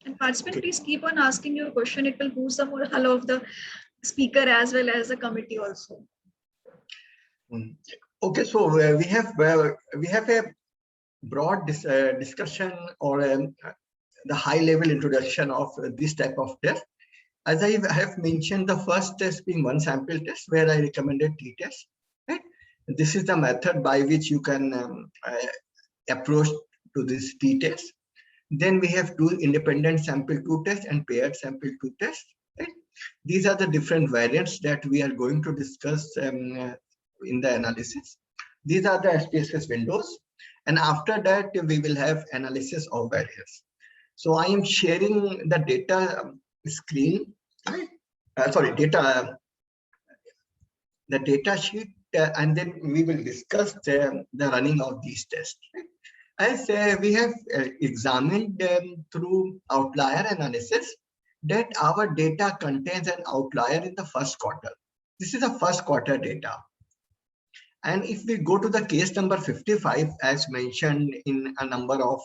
And participant, please keep on asking your question. It will boost the morale of the speaker as well as the committee also. Okay, so we have a broad discussion or the high level introduction of this type of test. As I have mentioned, the first test being one sample test, where I recommended t-test. Right? This is the method by which you can approach to this t-test. Then we have two independent sample two tests and paired sample two tests. Right? These are the different variants that we are going to discuss in the analysis. These are the SPSS windows, and after that we will have analysis of variance. So I am sharing the data screen, right? The data sheet, and then we will discuss the running of these tests. Right? As we have examined through outlier analysis that our data contains an outlier in the first quarter. This is the first quarter data. And if we go to the case number 55, as mentioned in a number of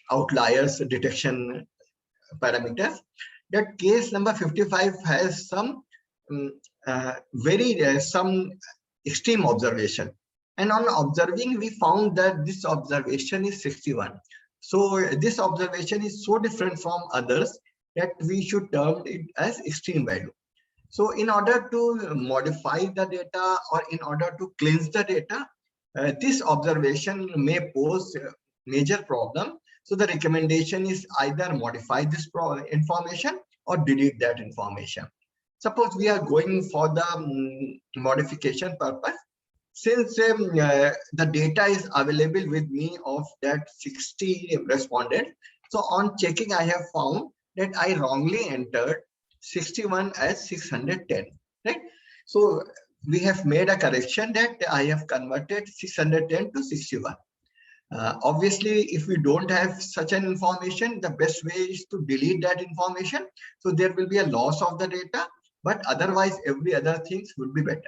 outliers detection parameters, that case number 55 has some some extreme observation. And on observing, we found that this observation is 61. So this observation is so different from others that we should term it as extreme value. So in order to modify the data or in order to cleanse the data, this observation may pose a major problem. So the recommendation is either modify this information or delete that information. Suppose we are going for the modification purpose. Since the data is available with me of that 60 respondents, so on checking, I have found that I wrongly entered 61 as 610, right? So we have made a correction that I have converted 610 to 61. Obviously, if we don't have such an information, the best way is to delete that information. So there will be a loss of the data, but otherwise every other things would be better.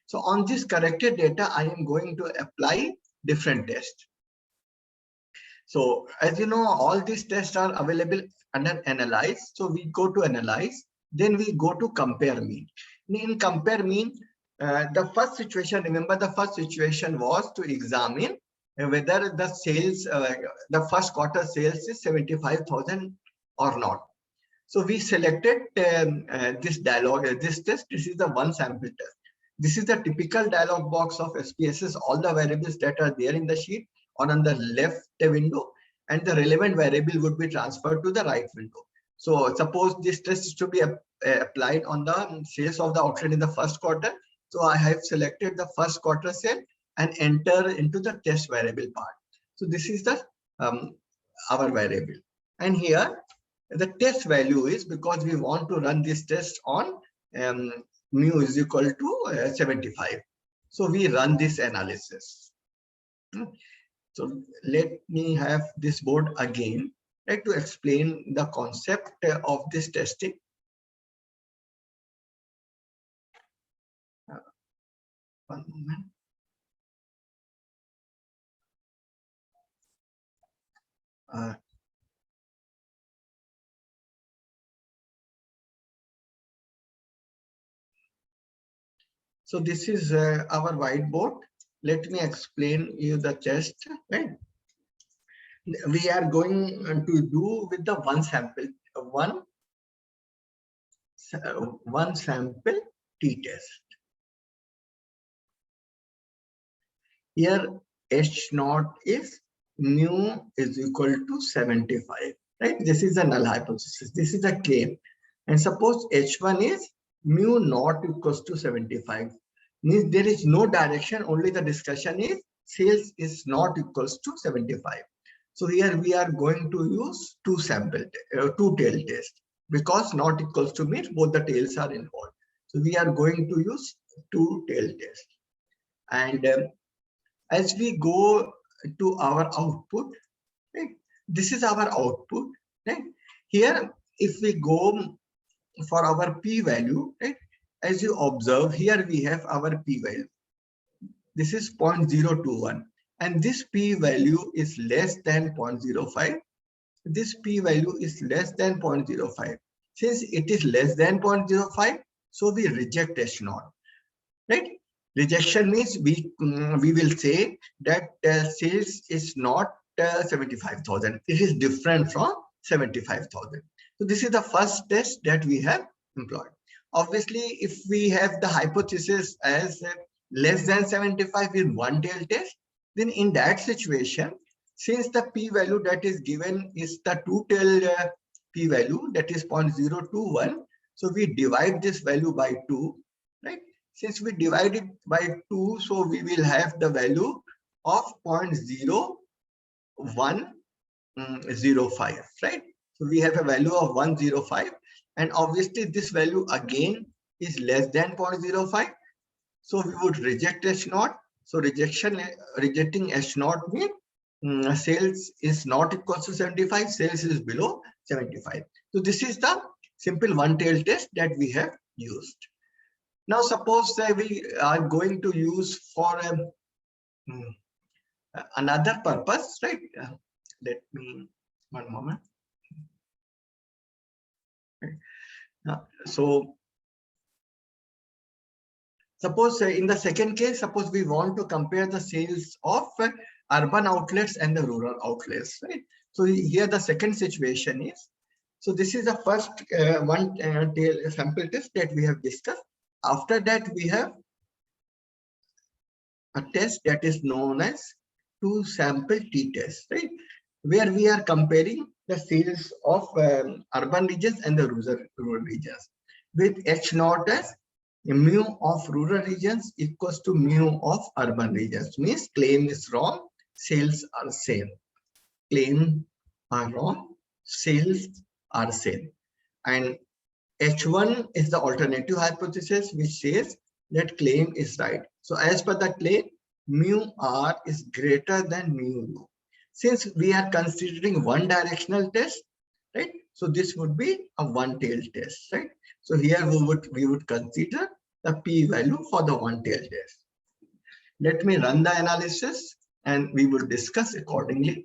So on this corrected data, I am going to apply different tests. So as you know, all these tests are available under analyze. So we go to analyze, then we go to compare mean. In compare mean, the first situation, remember the first situation was to examine whether the sales, the first quarter sales is 75,000 or not. So we selected this dialog, this test. This is the one sample test. This is the typical dialog box of SPSS, all the variables that are there in the sheet or on the left window, and the relevant variable would be transferred to the right window. So suppose this test is to be applied on the sales of the outlet in the first quarter. So I have selected the first quarter cell and enter into the test variable part. So this is the our variable. And here the test value is, because we want to run this test on mu is equal to 75. So we run this analysis. So let me have this board again, right, to explain the concept of this testing. One moment. So this is our whiteboard. Let me explain you the test. Right? We are going to do with the one sample, one sample t-test. Here H naught is mu is equal to 75. Right? This is a null hypothesis. This is a claim. And suppose H1 is mu naught equals to 75. Means there is no direction, only the discussion is sales is not equals to 75. So here we are going to use two tail test, because not equals to means both the tails are involved. So we are going to use two tail test. And as we go to our output, right, this is our output. Right? Here, if we go for our p-value, right, as you observe here, we have our p-value. This is 0.021. and this p-value is less than 0.05. This p-value is less than 0.05. Since it is less than 0.05, so we reject H0, right? Rejection means we will say that sales is not 75,000. It is different from 75,000. So this is the first test that we have employed. Obviously, if we have the hypothesis as less than 75 in one tail test, then in that situation, since the p-value that is given is the two-tail p-value, that is 0.021, so we divide this value by 2, right? Since we divide it by 2, so we will have the value of 0.0105, right? So we have a value of 105, and obviously this value again is less than 0.05. So we would reject H0. So rejecting H0 means sales is not equal to 75, sales is below 75. So this is the simple one-tail test that we have used. Now suppose we are going to use for another purpose, right? Let me, one moment. So suppose in the second case, suppose we want to compare the sales of urban outlets and the rural outlets, right? So here the second situation is, so this is the first one tail sample test that we have discussed. After that, we have a test that is known as two sample t-test, right? Where we are comparing the sales of urban regions and the rural regions with H0 as mu of rural regions equals to mu of urban regions. Means claim is wrong, sales are same. Claim are wrong, sales are same. And H1 is the alternative hypothesis which says that claim is right. So as per the claim, mu r is greater than mu u. Since we are considering one directional test, right? So this would be a one-tail test, right? So here we would consider the p-value for the one-tail test. Let me run the analysis and we will discuss accordingly.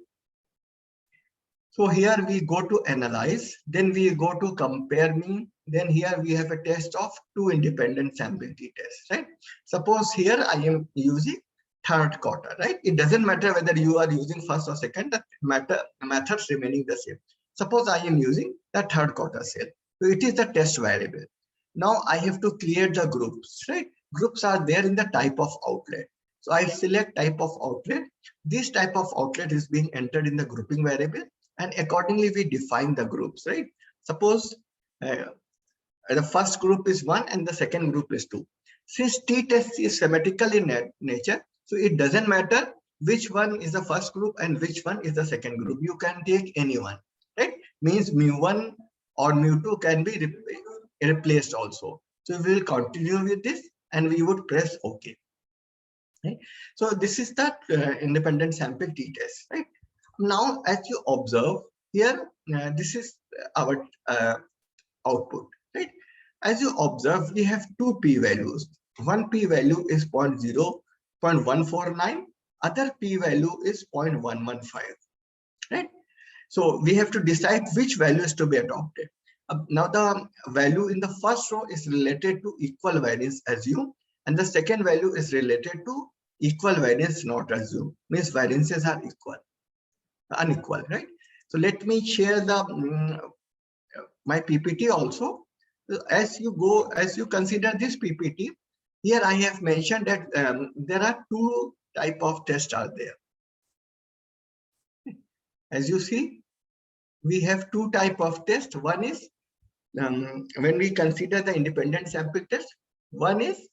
So here we go to analyze, then we go to compare mean, then here we have a test of two independent sample t-tests, right? Suppose here I am using third quarter, right? It doesn't matter whether you are using first or second, the methods remaining the same. Suppose I am using the third quarter sale. So it is the test variable. Now I have to create the groups, right? Groups are there in the type of outlet. So I select type of outlet. This type of outlet is being entered in the grouping variable, and accordingly we define the groups, right? Suppose the first group is 1 and the second group is 2. Since t-test is symmetrical in nature, so it doesn't matter which one is the first group and which one is the second group. You can take any one, right? Means mu1 or mu2 can be replaced also. So we will continue with this and we would press OK. Right? So this is the independent sample t-test, right? Now, as you observe here, this is our output, right? As you observe, we have two p-values. One p-value is 0.149, other p-value is 0.115, right? So we have to decide which value is to be adopted. Now the value in the first row is related to equal variance assumed, and the second value is related to equal variance not assumed. Means variances are unequal, right? So let me share the my PPT also. As you consider this PPT, here I have mentioned that there are two type of tests are there. As you see, we have two type of tests. One is when we consider the independent sample test. One is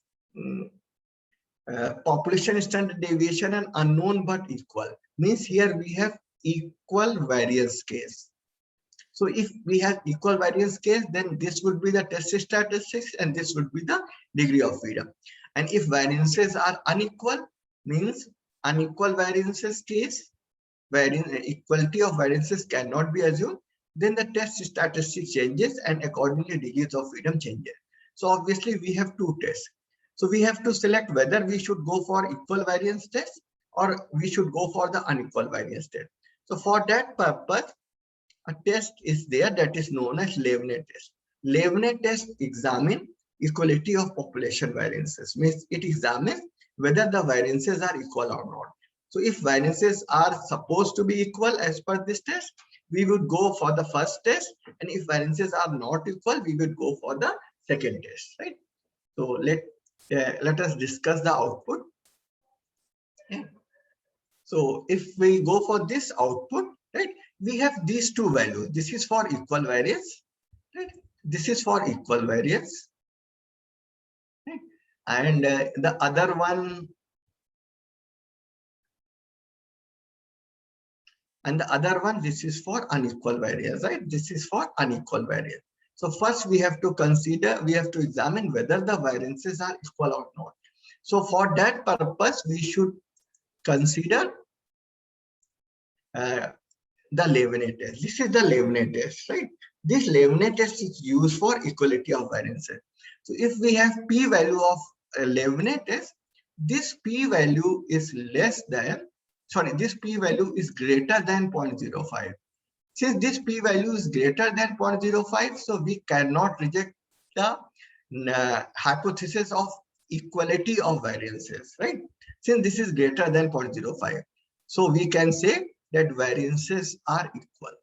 population standard deviation and unknown but equal. Means here we have equal variance case. So if we have equal variance case, then this would be the test statistics and this would be the degree of freedom. And if variances are unequal, means unequal variances case, wherein equality of variances cannot be assumed, then the test statistics changes and accordingly degrees of freedom changes. So obviously we have two tests. So we have to select whether we should go for equal variance test or we should go for the unequal variance test. So for that purpose, a test is there that is known as Levenet test. Levenet test examine equality of population variances, means it examines whether the variances are equal or not. So if variances are supposed to be equal as per this test, we would go for the first test, and if variances are not equal, we would go for the second test, right? So let us discuss the output. Okay. So if we go for this output, right, we have these two values. This is for equal variance, right? This is for equal variance, right? And the other one, this is for unequal variance, right? This is for unequal variance. So first we have to examine whether the variances are equal or not. So for that purpose, we should consider the Levenet test. This is the Levenet test, right? This Levenet test is used for equality of variances. So if we have p-value of a Levenet test, this p-value is this p-value is greater than 0.05. Since this p-value is greater than 0.05, so we cannot reject the hypothesis of equality of variances, right? Since this is greater than 0.05, so we can say that variances are equal.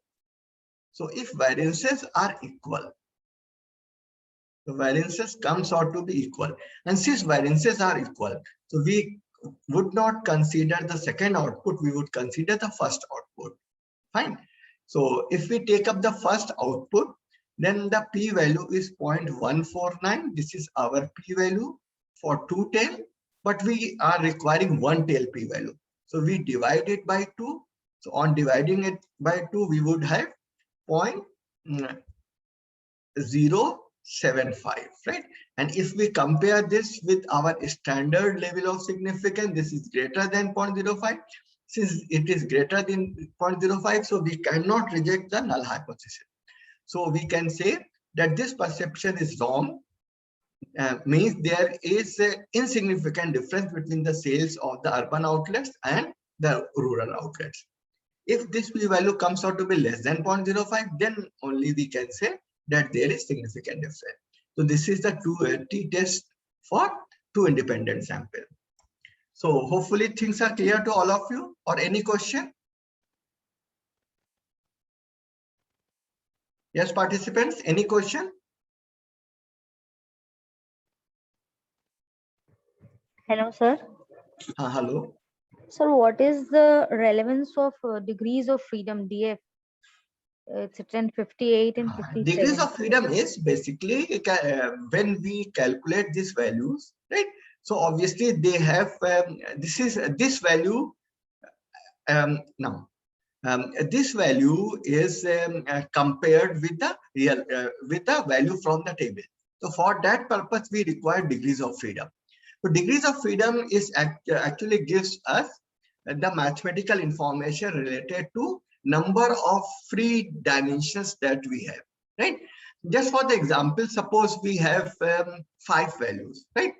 So if variances are equal, the variances comes out to be equal, and since variances are equal, so we would not consider the second output, we would consider the first output. Fine. So if we take up the first output, then the p-value is 0.149. This is our p-value for two tail, but we are requiring one tail p-value. So we divide it by 2. So on dividing it by 2, we would have 0.075, right? And if we compare this with our standard level of significance, this is greater than 0.05. Since it is greater than 0.05, so we cannot reject the null hypothesis. So we can say that this perception is wrong, means there is an insignificant difference between the sales of the urban outlets and the rural outlets. If this p-value comes out to be less than 0.05, then only we can say that there is significant difference. So this is the t-test for two independent samples. So hopefully things are clear to all of you, or any question? Yes, participants, any question? Hello, sir. Hello. Sir, what is the relevance of degrees of freedom, DF? It's written 58 and 57. Degrees of freedom is basically when we calculate these values, right? So obviously they have this value now. This value is compared with the real with the value from the table. So for that purpose, we require degrees of freedom. So degrees of freedom is actually gives us the mathematical information related to number of free dimensions that we have, right? Just for the example, suppose we have 5 values, right?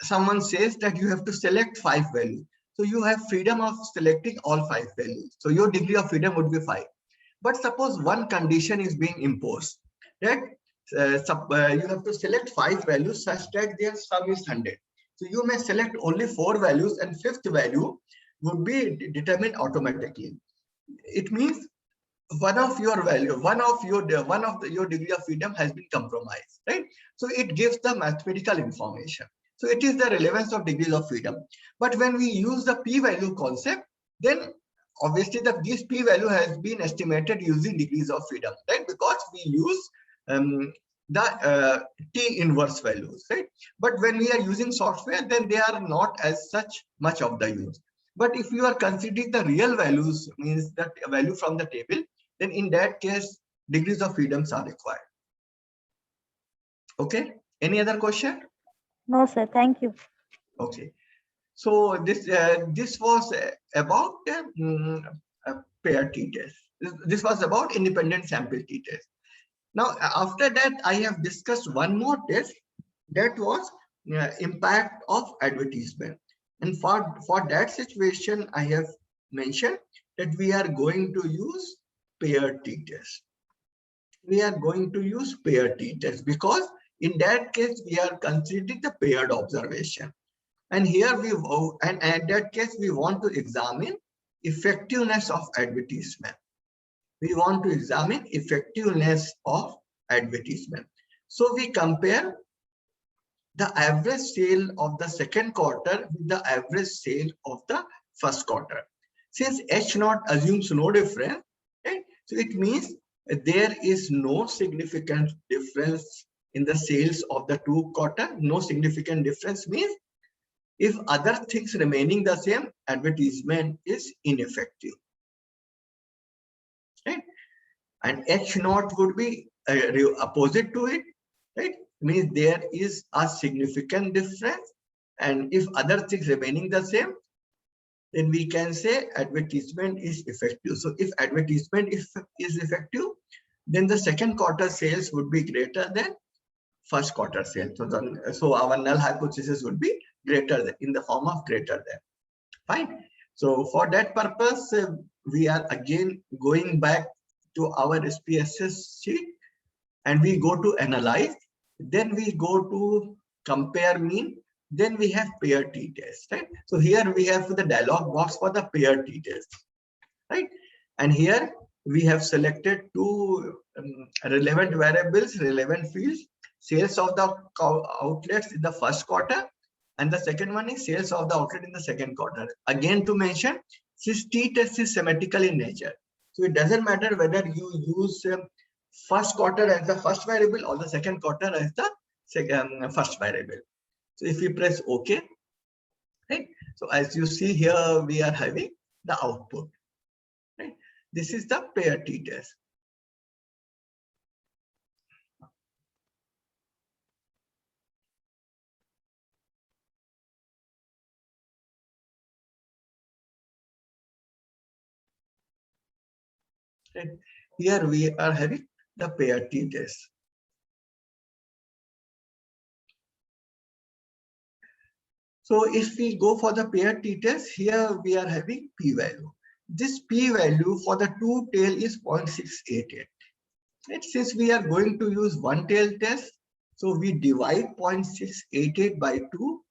Someone says that you have to select 5 values. So you have freedom of selecting all 5 values. So your degree of freedom would be 5. But suppose one condition is being imposed, right? You have to select 5 values such that their sum is 100. So you may select only 4 values, and 5th value would be determined automatically. It means one of your degree of freedom has been compromised, right? So it gives the mathematical information. So it is the relevance of degrees of freedom. But when we use the p-value concept, then obviously this p-value has been estimated using degrees of freedom, right? Because we use the t inverse values, right? But when we are using software, then they are not as such much of the use. But if you are considering the real values, means that value from the table, then in that case, degrees of freedoms are required. Okay. Any other question? No, sir. Thank you. Okay. So this was about pair t-test. This was about independent sample t-test. Now, after that, I have discussed one more test, that was impact of advertisement. And for that situation, I have mentioned that we are going to use paired t-test. We are going to use paired t-test because in that case, we are considering the paired observation. And here and at that case, we want to examine effectiveness of advertisement. We want to examine effectiveness of advertisement. So we compare the average sale of the second quarter with the average sale of the first quarter. Since H0 assumes no difference, right? So it means there is no significant difference in the sales of the two quarters. No significant difference means if other things remaining the same, advertisement is ineffective. Right? And H0 would be opposite to it, right? Means there is a significant difference, and if other things remaining the same, then we can say advertisement is effective. So if advertisement is effective, then the second quarter sales would be greater than first quarter sales. So our null hypothesis would be greater than, in the form of greater than. Fine. So for that purpose, we are again going back to our SPSS sheet, and we go to analyze. Then we go to compare mean. Then we have paired t-test, right? So here we have the dialog box for the paired t-test, right? And here we have selected two relevant variables, relevant fields, sales of the outlets in the first quarter, and the second one is sales of the outlet in the second quarter. Again, to mention, since t-test is symmetrical in nature, so it doesn't matter whether you use first quarter as the first variable or the second quarter as the first variable. So if we press OK, right? So as you see here, we are having the output, right? This is the paired t-test. Right? Here we are having the paired t-test. So if we go for the paired t-test, here we are having p-value. This p-value for the two tail is 0.688. Right? Since we are going to use one tail test, so we divide 0.688 by 2.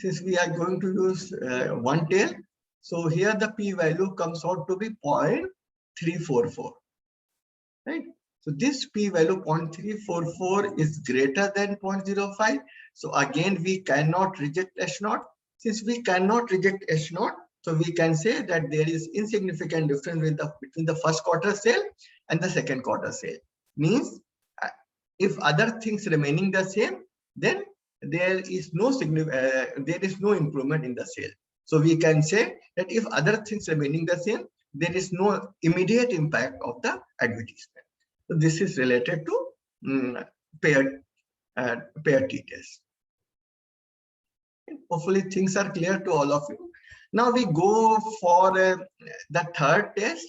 Since we are going to use one tail, so here the p-value comes out to be 0.344. Right? So this p-value 0.344 is greater than 0.05. So again, we cannot reject H0. Since we cannot reject H0, so we can say that there is insignificant difference between the first quarter sale and the second quarter sale. Means if other things remaining the same, then there is no improvement in the sale. So we can say that if other things remaining the same, there is no immediate impact of the advertisement. So this is related to paired t-test. Hopefully things are clear to all of you. Now we go for the third test,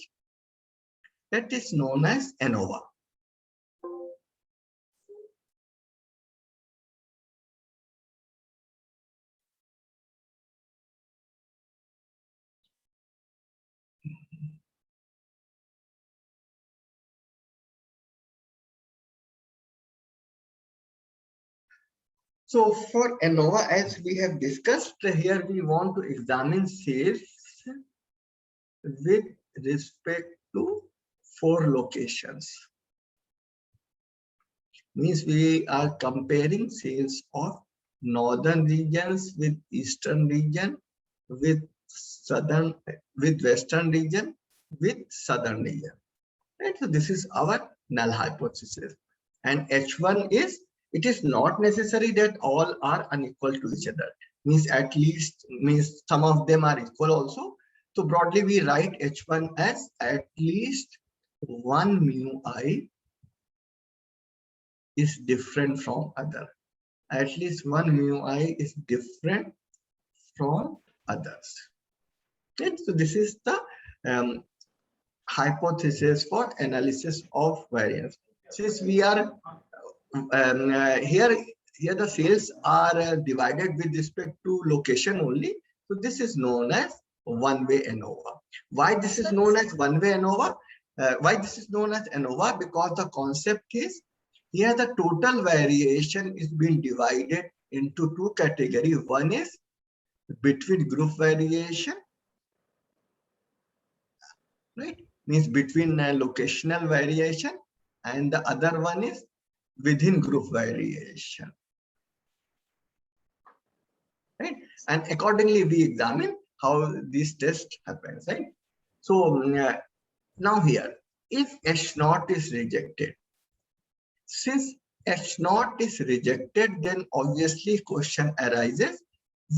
that is known as ANOVA. So for ANOVA, as we have discussed, here we want to examine sales with respect to 4 locations. Means we are comparing sales of northern regions with eastern region, with western region, with southern region. Right? So this is our null hypothesis. And H1 is, it is not necessary that all are unequal to each other. Means at least, means some of them are equal also. So broadly we write H1 as at least one mu I is different from other. At least one mu I is different from others. Okay? So this is the hypothesis for analysis of variance. Since we are here, here the cells are divided with respect to location only. So this is known as one-way ANOVA. Why this is known as one-way ANOVA? Why this is known as ANOVA? Because the concept is here the total variation is being divided into two categories. One is between group variation, right? Means between locational variation, and the other one is within group variation, right? And accordingly, we examine how this test happens, right? So now here, if H0 is rejected, since H0 is rejected, then obviously question arises,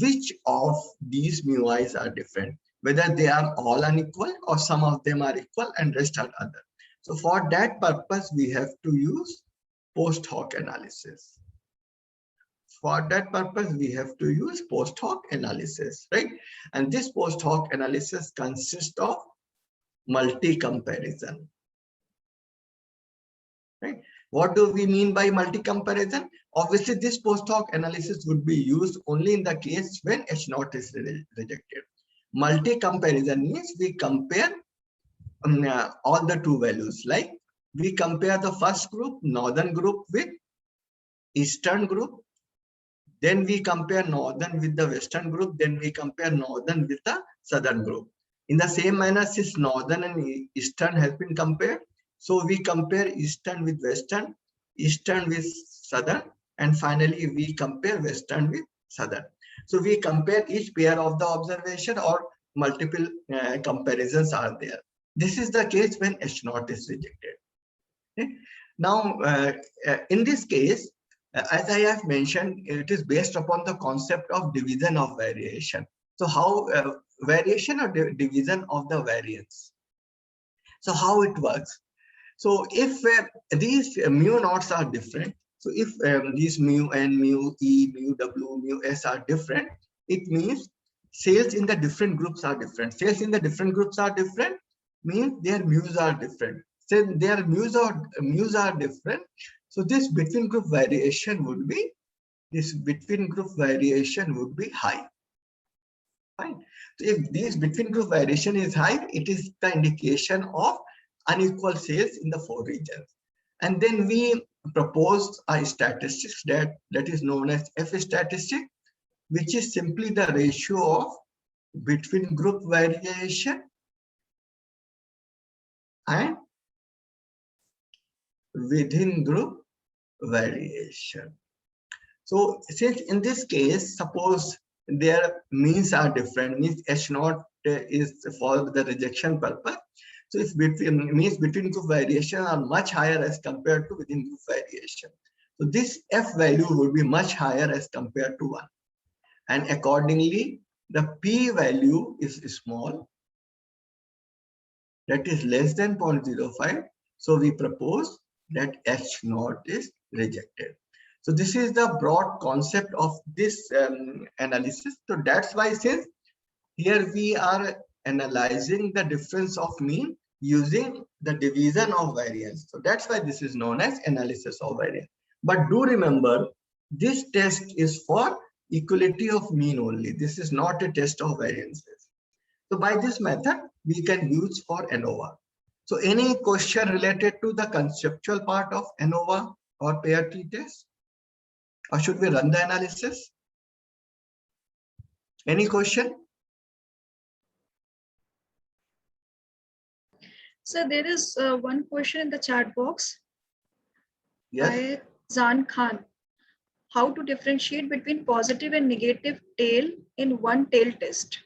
which of these mu i's are different, whether they are all unequal or some of them are equal and rest are other. So for that purpose, we have to use post hoc analysis. For that purpose, we have to use post hoc analysis, right? And this post hoc analysis consists of multi-comparison, right? What do we mean by multi-comparison? Obviously, this post hoc analysis would be used only in the case when H0 is rejected. Multi-comparison means we compare all the two values, like we compare the first group, northern group, with eastern group. Then we compare northern with the western group. Then we compare northern with the southern group. In the same manner, since northern and eastern has been compared, so we compare eastern with western, eastern with southern, and finally we compare western with southern. So we compare each pair of the observation, or multiple comparisons are there. This is the case when H0 is rejected. Okay? Now, in this case, as I have mentioned, it is based upon the concept of division of variation. So how variation or division of the variance. So how it works? So if these mu naughts are different, so if these mu n, mu e, mu w, mu s are different, it means cells in the different groups are different. Cells in the different groups are different means their mu's are different. So their mu's are different. So this between group variation would be high. Fine. So if this between group variation is high, it is the indication of unequal cells in the four regions. And then we proposed a statistics that is known as F statistic, which is simply the ratio of between group variation and within group variation. So since in this case, suppose their means are different, means H0 is for the rejection purpose. So if means between group variation are much higher as compared to within group variation. So this F value would be much higher as compared to 1. And accordingly, the P value is small, that is less than 0.05. So we propose that H0 is rejected. So this is the broad concept of this analysis. So that's why since here we are analyzing the difference of mean using the division of variance. So that's why this is known as analysis of variance. But do remember, this test is for equality of mean only. This is not a test of variances. So by this method, we can use for ANOVA. So any question related to the conceptual part of ANOVA or pair t-test? Or should we run the analysis? Any question? So there is one question in the chat box. Yes. By Zan Khan. How to differentiate between positive and negative tail in one tail test?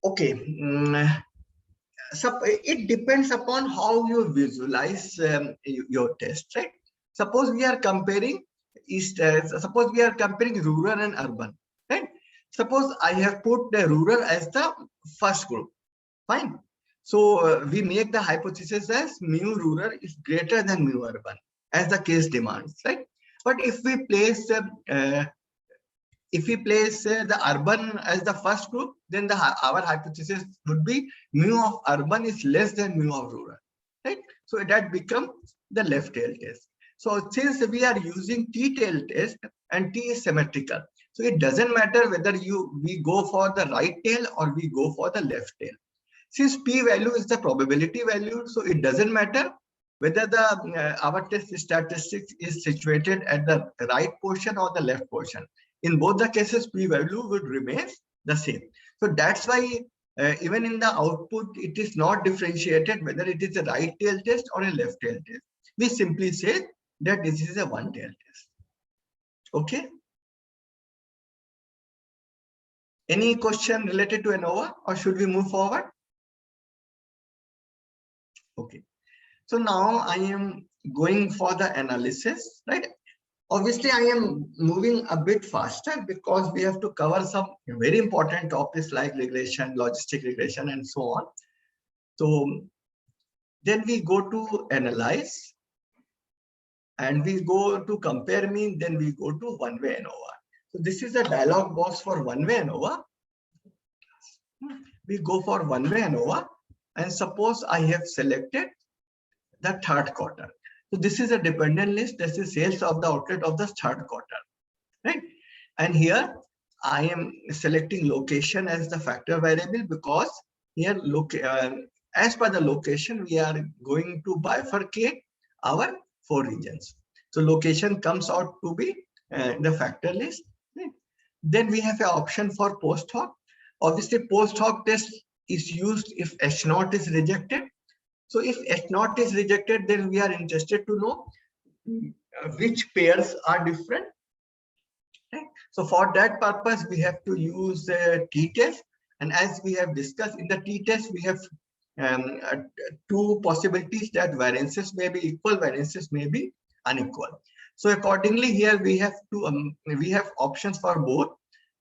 Okay. So it depends upon how you visualize your test, right? Suppose we are comparing suppose we are comparing rural and urban, right? Suppose I have put the rural as the first group. Fine. So we make the hypothesis as mu rural is greater than mu urban, as the case demands, right? But if we place the urban as the first group, then our hypothesis would be mu of urban is less than mu of rural, right? So that becomes the left tail test. So since we are using t-tail test and t is symmetrical, so it doesn't matter whether we go for the right tail or we go for the left tail. Since p value is the probability value, so it doesn't matter whether our test statistics is situated at the right portion or the left portion. In both the cases, p value would remain the same. So that's why even in the output, it is not differentiated whether it is a right tail test or a left tail test. We simply say that this is a one tail test. Okay. Any question related to ANOVA, or should we move forward? Okay. So now I am going for the analysis, right? Obviously, I am moving a bit faster because we have to cover some very important topics like regression, logistic regression, and so on. So then we go to analyze, and we go to compare mean, then we go to one-way ANOVA. So this is a dialog box for one-way ANOVA. We go for one-way ANOVA, and suppose I have selected the third quarter. So this is a dependent list. This is sales of the outlet of the third quarter, right? And here I am selecting location as the factor variable because here as per the location we are going to bifurcate our 4 regions. So location comes out to be the factor list. Right? Then we have an option for post hoc. Obviously, post hoc test is used if H0 is rejected. So if H0 is rejected, then we are interested to know which pairs are different. Right? So for that purpose, we have to use t-test. And as we have discussed in the t-test, we have 2 possibilities that variances may be equal, variances may be unequal. So accordingly, here we have options for both.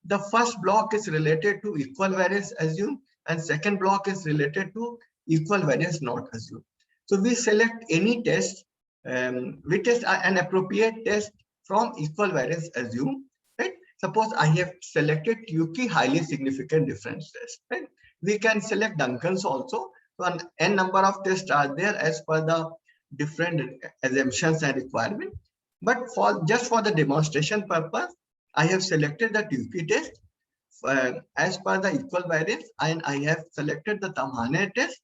The first block is related to equal variance assumed, and second block is related to equal variance not assumed. So we select any test, which is an appropriate test from equal variance assumed. Right? Suppose I have selected Tukey highly significant difference test. Right? We can select Duncan's also. So an n number of tests are there as per the different assumptions and requirement. But just for the demonstration purpose, I have selected the Tukey test as per the equal variance, and I have selected the Tamhane test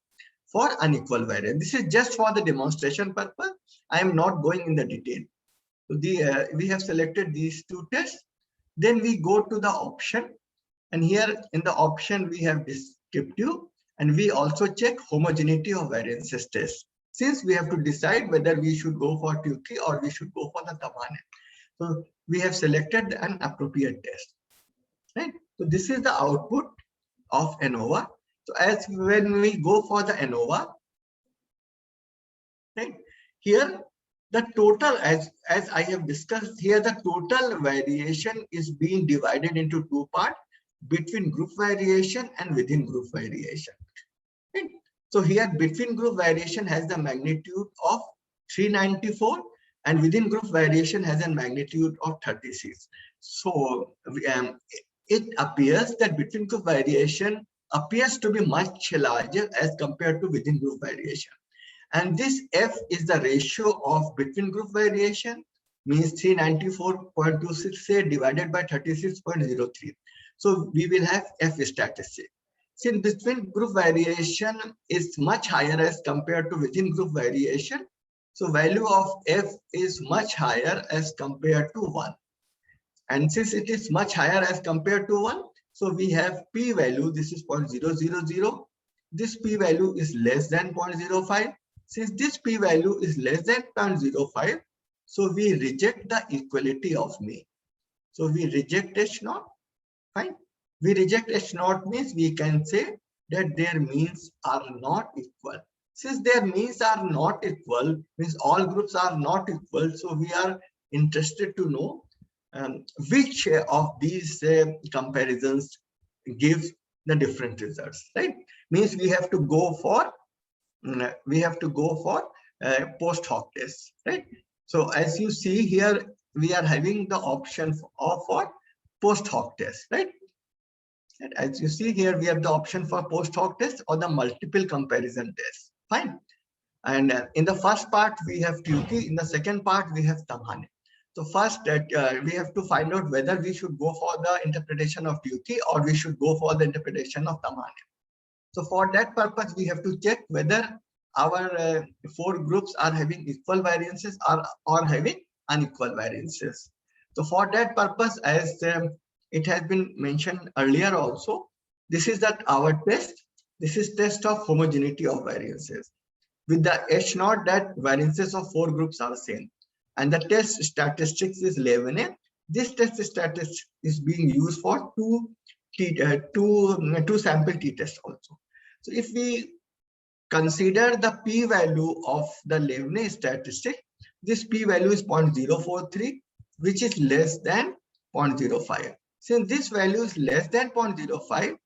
for unequal variance. This is just for the demonstration purpose. I am not going in the detail. So we have selected these 2 tests. Then we go to the option, and here in the option we have descriptive, and we also check homogeneity of variances test. Since we have to decide whether we should go for Tukey or we should go for the Tamhane. So we have selected an appropriate test. Right? So this is the output of ANOVA. So as when we go for the ANOVA, right? Here the total, as I have discussed here, the total variation is being divided into 2 parts, between group variation and within group variation. Right? So here between group variation has the magnitude of 394, and within group variation has a magnitude of 36. So it appears that between group variation appears to be much larger as compared to within group variation. And this F is the ratio of between group variation, means 394.26 divided by 36.03. So we will have F statistic. Since between group variation is much higher as compared to within group variation, so value of F is much higher as compared to 1. And since it is much higher as compared to 1, so we have p value, this is 0.000. This p value is less than 0.05. Since this p value is less than 0.05, so we reject the equality of mean. So we reject H0. Fine. We reject H0 means we can say that their means are not equal. Since their means are not equal, means all groups are not equal, so we are interested to know which of these comparisons gives the different results, right? Means we have to go for post hoc test, right? So as you see here, we are having the option for post hoc test, right? And as you see here, we have the option for post hoc test or the multiple comparison test. Fine. And in the first part, we have Tyuki. In the second part, we have Tamhane. So first, we have to find out whether we should go for the interpretation of Tyuki or we should go for the interpretation of Tamhane. So for that purpose, we have to check whether our 4 groups are having equal variances or having unequal variances. So for that purpose, as it has been mentioned earlier also, this is that our test. This is test of homogeneity of variances. With the H naught, that variances of 4 groups are same. And the test statistics is 11A. This test statistics is being used for two sample t-tests also. So if we consider the p-value of the Levené statistic, this p-value is 0.043, which is less than 0.05. Since this value is less than 0.05,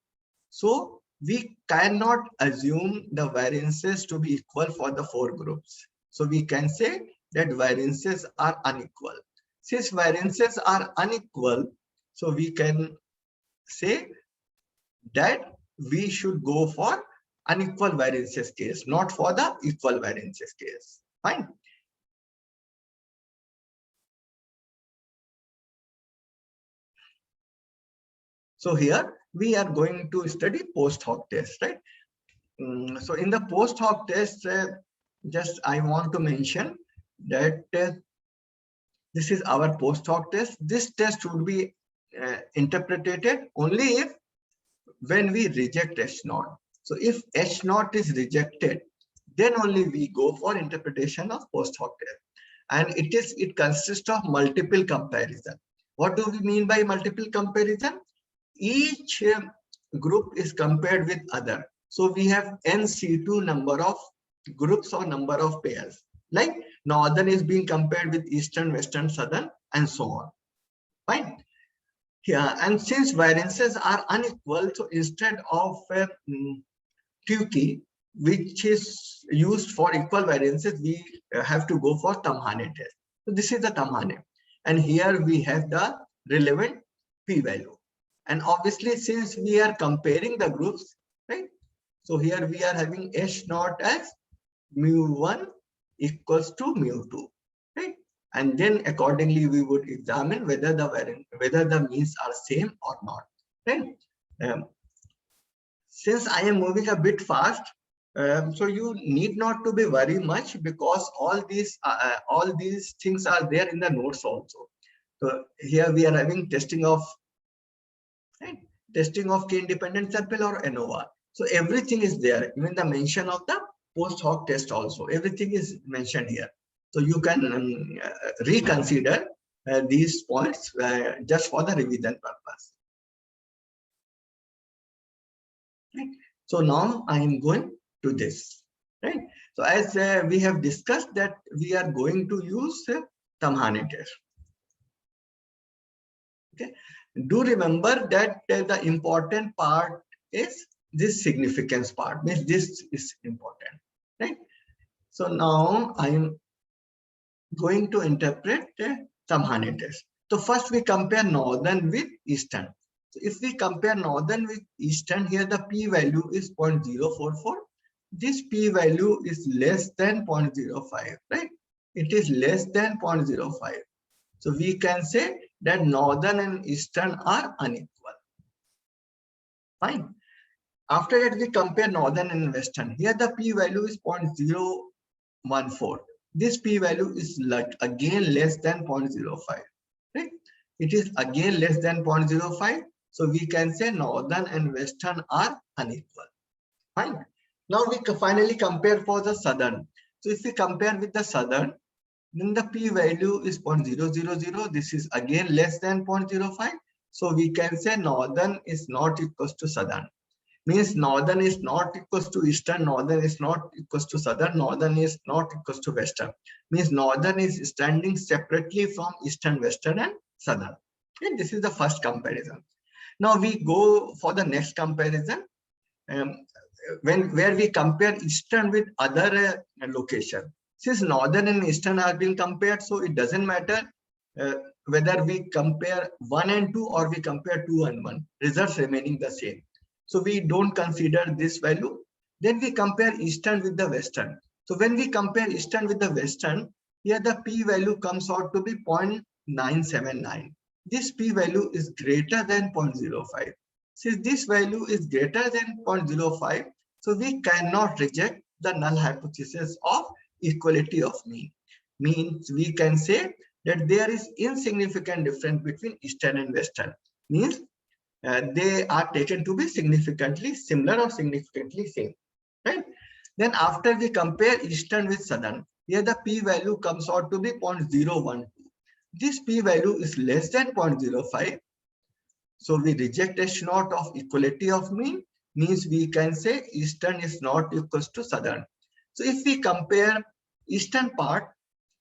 so we cannot assume the variances to be equal for the 4 groups. So we can say that variances are unequal. Since variances are unequal, so we can say that we should go for unequal variances case, not for the equal variances case. Fine. So here we are going to study post hoc test, right? So in the post hoc test, just I want to mention that this is our post hoc test. This test would be interpreted only if when we reject H naught. So if H naught is rejected, then only we go for interpretation of post hoc test. And it consists of multiple comparison. What do we mean by multiple comparison? Each group is compared with other. So we have NC2 number of groups or number of pairs. Like northern is being compared with eastern, western, southern, and so on. Fine. Yeah, and since variances are unequal, so instead of Tyuki, which is used for equal variances, we have to go for Tamhane test. So this is the Tamhane, and here we have the relevant p-value. And obviously, since we are comparing the groups, right? So here we are having H naught as mu1 equals to mu2, right? And then accordingly we would examine whether the means are same or not, right? Since I am moving a bit fast, so you need not to be very much, because all these things are there in the notes also. So here we are having testing of k-independent sample or ANOVA. So everything is there, even the mention of the post hoc test also, everything is mentioned here. So you can reconsider these points just for the revision purpose. Right? So now I am going to this, right? So as we have discussed that we are going to use Tamhane test. Okay. Do remember that the important part is this significance part, means this is important, right? So now I am going to interpret Tamhane test. So first we compare northern with eastern. So if we compare northern with eastern, here the p-value is 0.044. This p-value is less than 0.05, right? It is less than 0.05. So we can say that northern and eastern are unequal. Fine. After that, we compare northern and western. Here the p-value is 0.014. This p-value is again less than 0.05. Right? It is again less than 0.05. So we can say northern and western are unequal. Fine. Now we finally compare for the southern. So if we compare with the southern, then the p-value is 0.000. This is again less than 0.05. So we can say northern is not equals to southern. Means northern is not equals to eastern, northern is not equals to southern, northern is not equals to western. Means northern is standing separately from eastern, western, and southern. And this is the first comparison. Now we go for the next comparison, where we compare eastern with other location. Since northern and eastern are being compared, so it doesn't matter whether we compare 1 and 2 or we compare 2 and 1, results remaining the same. So we don't consider this value. Then we compare eastern with the western. So when we compare eastern with the western, here the p-value comes out to be 0.979. This p-value is greater than 0.05. Since this value is greater than 0.05, so we cannot reject the null hypothesis of equality of mean. Means we can say that there is insignificant difference between eastern and western. Means they are taken to be significantly similar or significantly same, right? Then after we compare eastern with southern, here the p-value comes out to be 0.012. This p-value is less than 0.05. So we reject H0 of equality of mean, means we can say eastern is not equals to southern. So if we compare eastern part,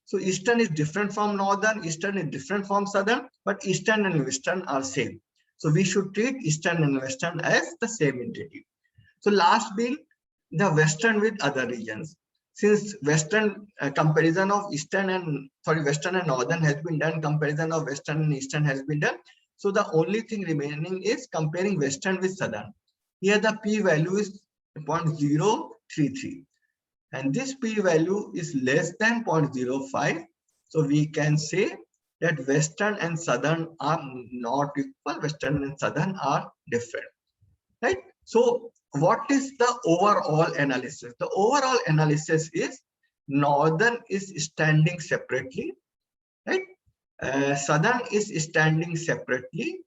so eastern is different from northern, eastern is different from southern, but eastern and western are same. So we should treat eastern and western as the same entity. So last being the western with other regions. Since western comparison of western and northern has been done, comparison of western and eastern has been done. So the only thing remaining is comparing western with southern. Here the p-value is 0.033. And this p-value is less than 0.05. So we can say that western and southern are not equal, western and southern are different, right? So what is the overall analysis? The overall analysis is northern is standing separately, right? Southern is standing separately,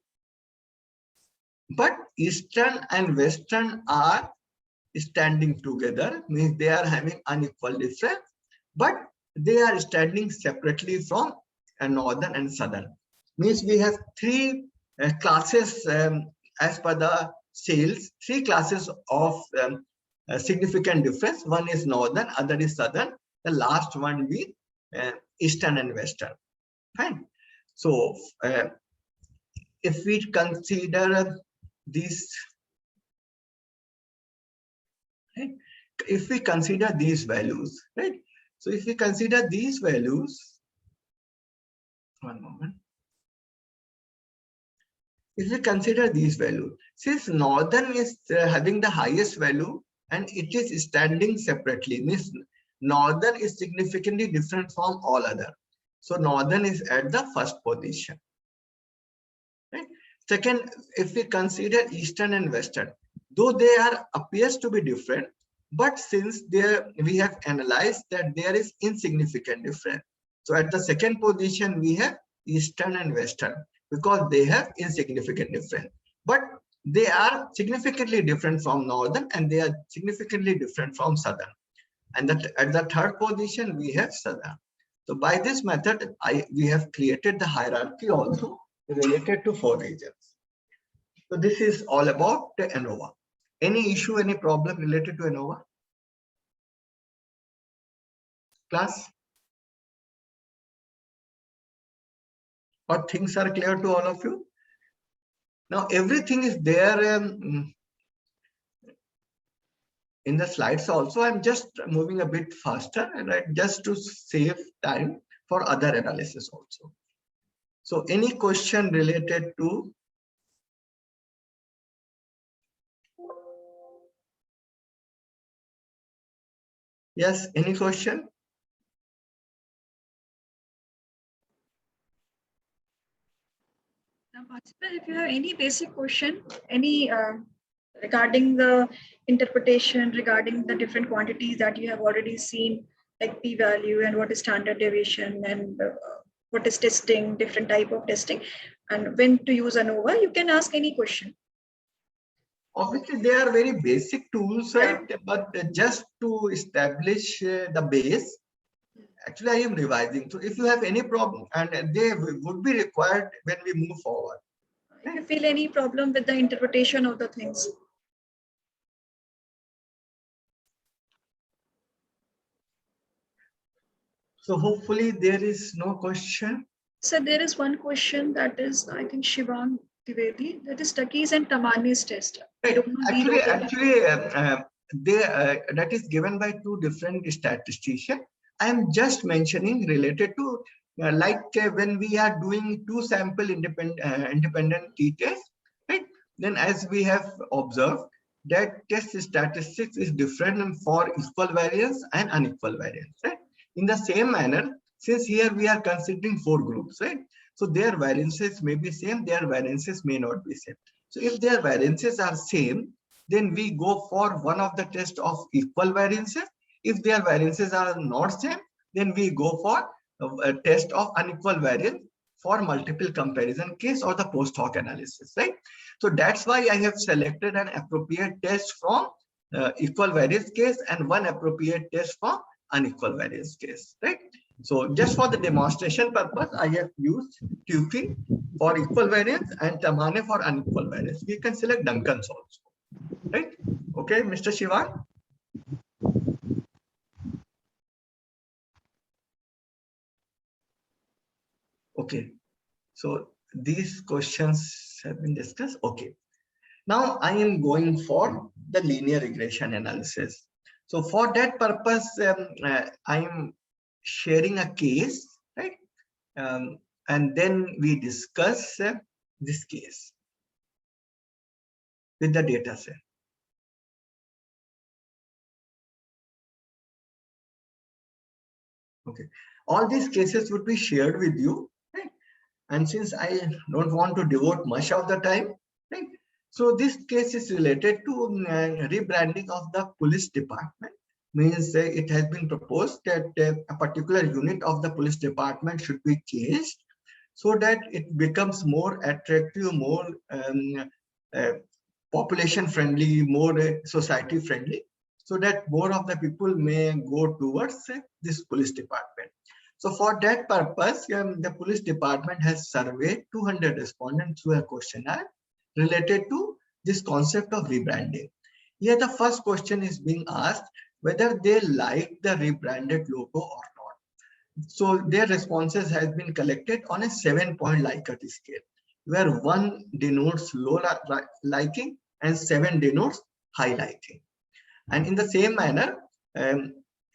but eastern and western are standing together, means they are having unequal difference, but they are standing separately from northern and southern. Means we have three classes as per the sales, three classes of significant difference. One is northern, other is southern, the last one be eastern and western. Fine. So if we consider these, right? If we consider these values, right? So if we consider these values, one moment. If we consider these values, since northern is having the highest value and it is standing separately, means northern is significantly different from all other. So northern is at the first position, right? Second, if we consider eastern and western, though they are appears to be different, but since we have analyzed that there is insignificant difference. So at the second position, we have eastern and western because they have insignificant difference. But they are significantly different from northern and they are significantly different from southern. And that at the third position, we have southern. So by this method, we have created the hierarchy also related to 4 regions. So this is all about the ANOVA. Any issue, any problem related to ANOVA? Class? Or things are clear to all of you? Now everything is there in the slides also. I'm just moving a bit faster and just to save time for other analysis also. So any question related to yes, any question? Now, participant, if you have any basic question, any regarding the interpretation, regarding the different quantities that you have already seen, like p-value and what is standard deviation and what is testing, different type of testing, and when to use ANOVA, you can ask any question. Obviously, they are very basic tools, right? Yeah. But just to establish the base, actually, I am revising. So if you have any problem, and they would be required when we move forward. If you feel any problem with the interpretation of the things. So hopefully there is no question. So there is one question that is, I think, Shivang Trivedi, that is Takis and Tamani's test. Right. Actually, that is given by 2 different statisticians. I am just mentioning related to when we are doing 2 sample independent t-tests, right? Then as we have observed that test statistics is different for equal variance and unequal variance, right? In the same manner, since here we are considering 4 groups, right? So their variances may be same, their variances may not be same. So if their variances are same, then we go for one of the test of equal variances. If their variances are not same, then we go for a test of unequal variance for multiple comparison case or the post hoc analysis, right? So that's why I have selected an appropriate test from equal variance case and one appropriate test for unequal variance case, right? So just for the demonstration purpose, I have used Tukey for equal variance and Tamhane for unequal variance. We can select Duncan's also, right? Okay, Mr. Shivan. Okay, so these questions have been discussed. Okay, now I am going for the linear regression analysis. So for that purpose, I am sharing a case, right? And then we discuss this case with the data set. Okay, all these cases would be shared with you, right? And since I don't want to devote much of the time, right? So this case is related to rebranding of the police department. Means it has been proposed that a particular unit of the police department should be changed so that it becomes more attractive, more population friendly, more society friendly, so that more of the people may go towards this police department. So for that purpose, the police department has surveyed 200 respondents through a questionnaire related to this concept of rebranding. Here the first question is being asked whether they like the rebranded logo or not. So their responses has been collected on a 7-point Likert scale, where 1 denotes low liking and 7 denotes high liking. And in the same manner,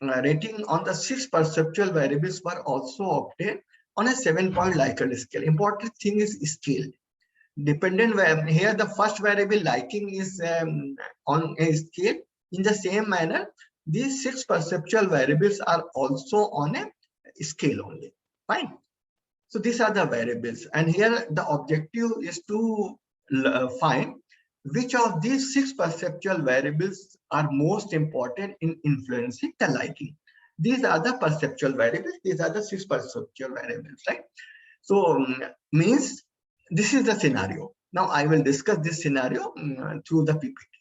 rating on the 6 perceptual variables were also obtained on a 7-point Likert scale. Important thing is scale. Dependent here, the first variable liking is on a scale. In the same manner, these 6 perceptual variables are also on a scale only. Fine. So these are the variables, and here the objective is to find which of these 6 perceptual variables are most important in influencing the liking. These are the perceptual variables. These are the 6 perceptual variables, right? So means this is the scenario. Now I will discuss this scenario through the PPT.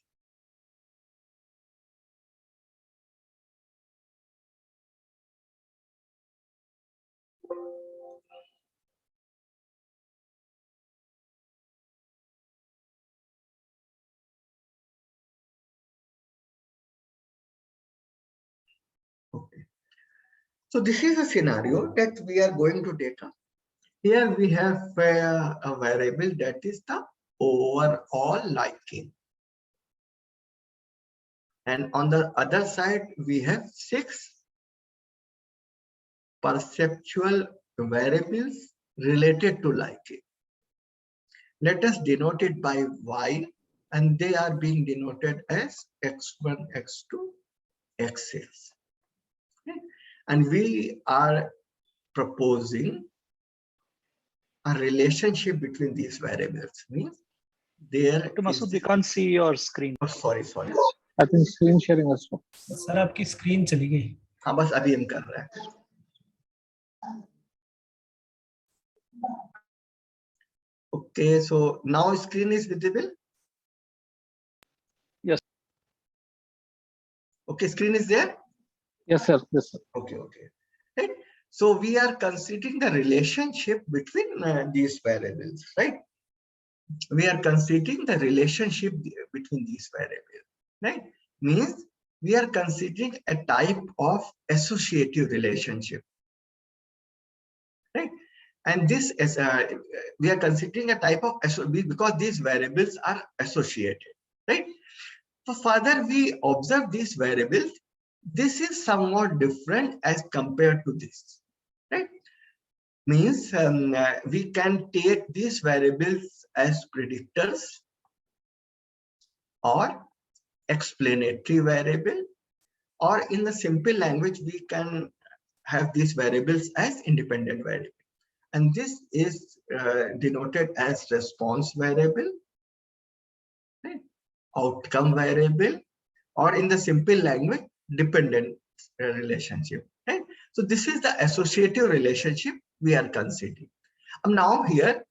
Okay. So this is a scenario that we are going to take up. Here we have a variable that is the overall liking. And on the other side, we have 6 perceptual variables related to liking. Let us denote it by Y, and they are being denoted as X1, X2, X6. Okay? And we are proposing a relationship between these variables. Means there Dr. Masood, is, we can't see your screen. oh, sorry. I think screen sharing also. Sir आपकी screen चली गई. हाँ बस अभी हम कर रहे हैं. Okay, so now screen is visible. Yes. Okay, screen is there. Yes, sir. Yes, sir. Okay. Right. So we are considering the relationship between these variables, right? We are considering the relationship between these variables, right? Means we are considering a type of associative relationship, right? And this is we are considering a type of because these variables are associated, right? So further we observe these variables. This is somewhat different as compared to this, right? Means we can take these variables as predictors, or explanatory variable, or in the simple language, we can have these variables as independent variable. And this is denoted as response variable, right? Outcome variable, or in the simple language, dependent relationship, right? So this is the associative relationship we are considering. Now here,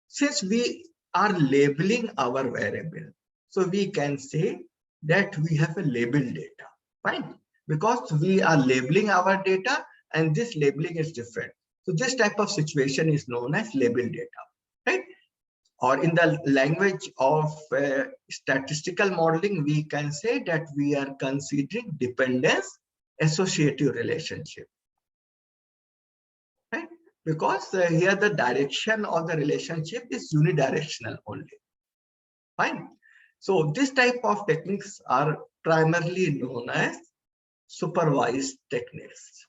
since we are labeling our variable, so we can say that we have a labeled data, fine, because we are labeling our data and this labeling is different. So this type of situation is known as labeled data, right? Or in the language of statistical modeling, we can say that we are considering dependence associative relationship, right? Because here the direction of the relationship is unidirectional only, fine. So this type of techniques are primarily known as supervised techniques,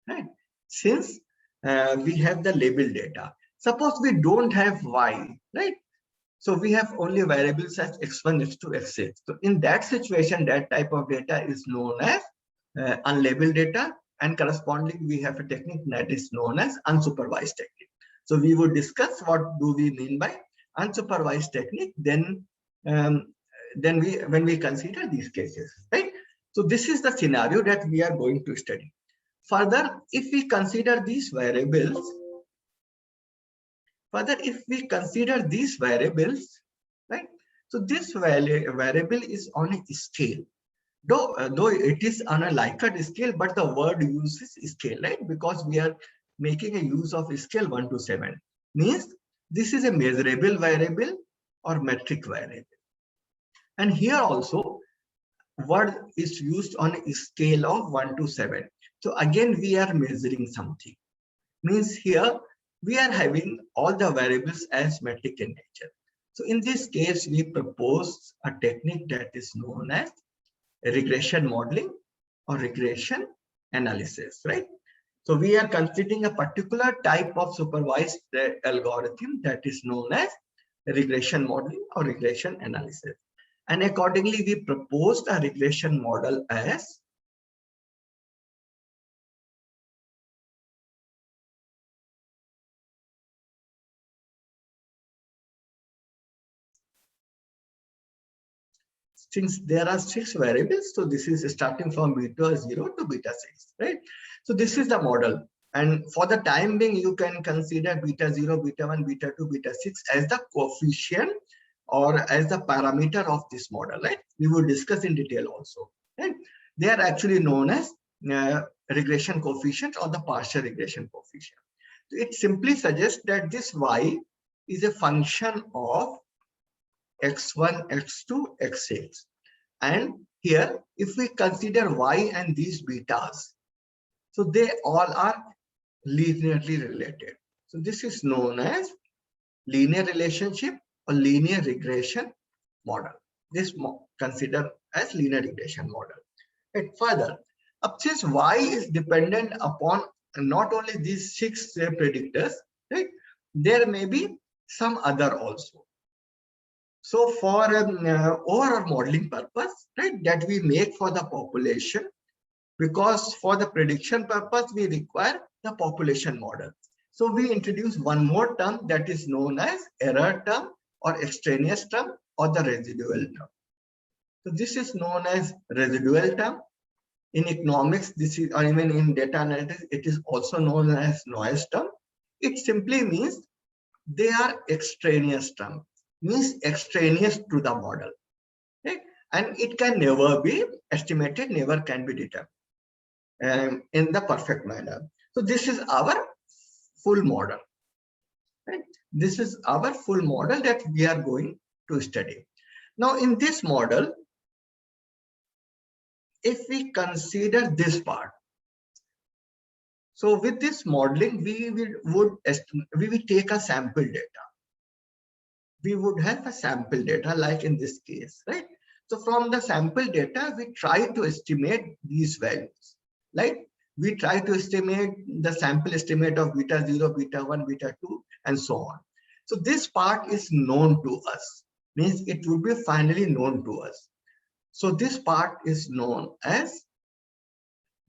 right? Since we have the label data. Suppose we don't have y, right? So we have only variables as x1, x2, x6. So in that situation, that type of data is known as unlabeled data, and corresponding we have a technique that is known as unsupervised technique. So we would discuss what do we mean by unsupervised technique then when we consider these cases, right? So this is the scenario that we are going to study. Further, if we consider these variables, right? So this variable is on a scale, though it is on a Likert scale, but the word uses scale, right? Because we are making a use of scale 1 to 7. Means this is a measurable variable or metric variable. And here also, word is used on a scale of 1 to 7. So again, we are measuring something. Means here we are having all the variables as metric in nature. So in this case, we propose a technique that is known as regression modeling or regression analysis, right? So we are considering a particular type of supervised algorithm that is known as regression modeling or regression analysis. And accordingly, we proposed a regression model as since there are 6 variables, so this is starting from beta 0 to beta 6, right? So this is the model. And for the time being, you can consider beta 0, beta 1, beta 2, beta 6 as the coefficient or as the parameter of this model, right? We will discuss in detail also, right? They are actually known as regression coefficients or the partial regression coefficient. So it simply suggests that this y is a function of x1, x2, x6. And here, if we consider y and these betas, so they all are linearly related. So this is known as linear relationship or linear regression model. This considered as linear regression model. And further, since y is dependent upon not only these 6 predictors, right? There may be some other also. So for overall modeling purpose, right, that we make for the population, because for the prediction purpose, we require the population model. So we introduce one more term that is known as error term or extraneous term or the residual term. So this is known as residual term. In economics, this is, or even in data analytics, it is also known as noise term. It simply means they are extraneous term, means extraneous to the model, right? And it can never be estimated, never can be determined in the perfect manner. So this is our full model, right? This is our full model that we are going to study. Now in this model, if we consider this part, so with this modeling, we will take a sample data. We would have a sample data like in this case, right? So from the sample data, we try to estimate these values, like we try to estimate the sample estimate of beta 0, beta 1, beta 2, and so on. So this part is known to us. means it would be finally known to us. So this part is known as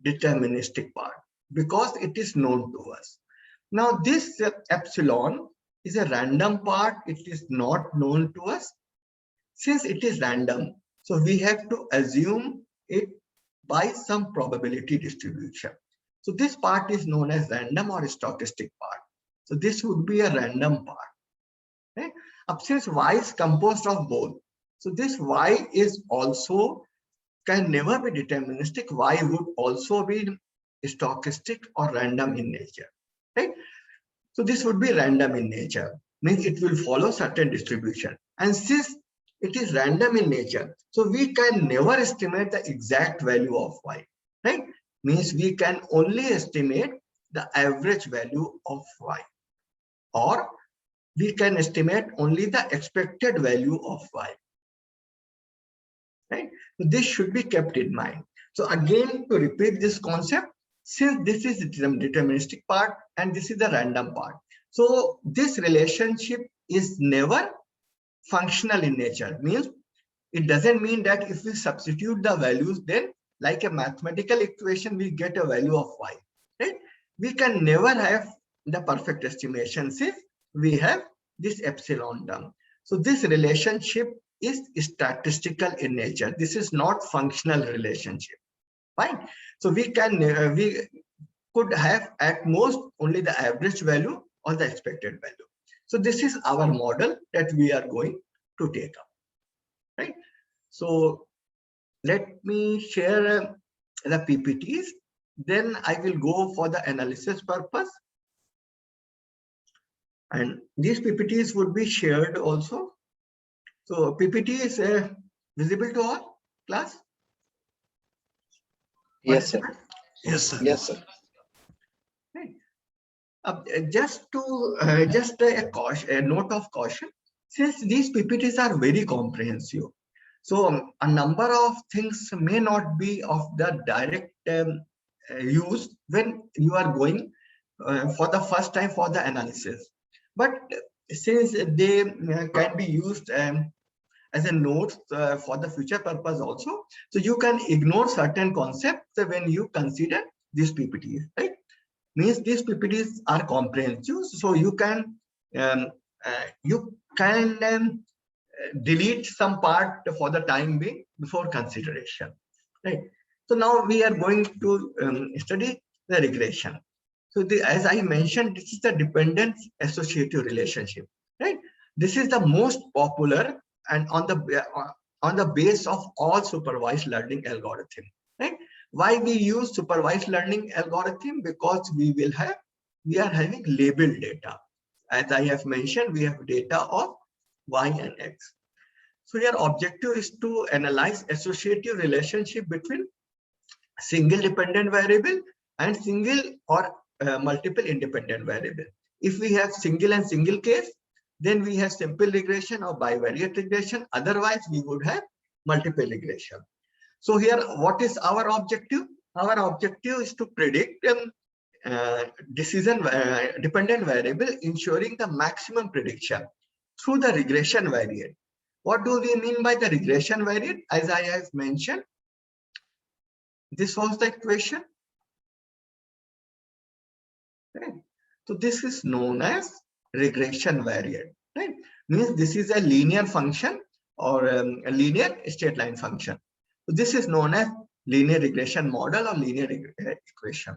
deterministic part because it is known to us. Now this epsilon is a random part. It is not known to us. Since it is random, so we have to assume it by some probability distribution. So this part is known as random or stochastic part. So this would be a random part. Right? Since y is composed of both, so this y is also can never be deterministic. Y would also be stochastic or random in nature. Right? So this would be random in nature, means it will follow certain distribution. And since it is random in nature, so we can never estimate the exact value of y. Right? Means we can only estimate the average value of y, or we can estimate only the expected value of y. Right? So this should be kept in mind. So again, to repeat this concept, since this is the deterministic part and this is the random part, so this relationship is never functional in nature. Means it doesn't mean that if we substitute the values, then like a mathematical equation, we get a value of y. Right? We can never have the perfect estimation since we have this epsilon term. So this relationship is statistical in nature. This is not functional relationship. Fine. So we can we could have at most only the average value or the expected value. So this is our model that we are going to take up. Right. So let me share the PPTs. Then I will go for the analysis purpose. And these PPTs would be shared also. So PPT is visible to all class? Yes, sir. Yes, sir. Yes, sir. Right. Just a caution, a note of caution, since these PPTs are very comprehensive. So a number of things may not be of the direct use when you are going for the first time for the analysis. But since they can be used as a note for the future purpose also, so you can ignore certain concepts when you consider these PPTs, right? Means these PPTs are comprehensive, so you can delete some part for the time being before consideration, right? So now we are going to study the regression. So as I mentioned, this is the dependent associative relationship, right? This is the most popular and on the base of all supervised learning algorithm, right? Why we use supervised learning algorithm? Because we are having labeled data. As I have mentioned, we have data of y and x. So your objective is to analyze associative relationship between single dependent variable and single or multiple independent variable. If we have single and single case, then we have simple regression or bivariate regression. Otherwise, we would have multiple regression. So here, what is our objective? Our objective is to predict decision dependent variable, ensuring the maximum prediction through the regression variant. What do we mean by the regression variant? As I have mentioned, this was the equation. Right. So this is known as regression variant. Right? Means this is a linear function or a linear straight line function. So this is known as linear regression model or linear equation.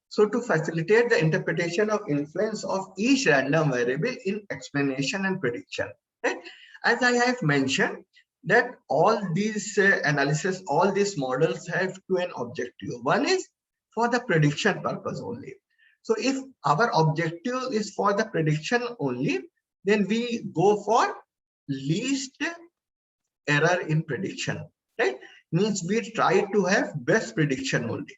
So to facilitate the interpretation of influence of each random variable in explanation and prediction, right? As I have mentioned, that all these analysis, all these models have to an objective. One is for the prediction purpose only. So if our objective is for the prediction only, then we go for least error in prediction, right? Means we try to have best prediction only.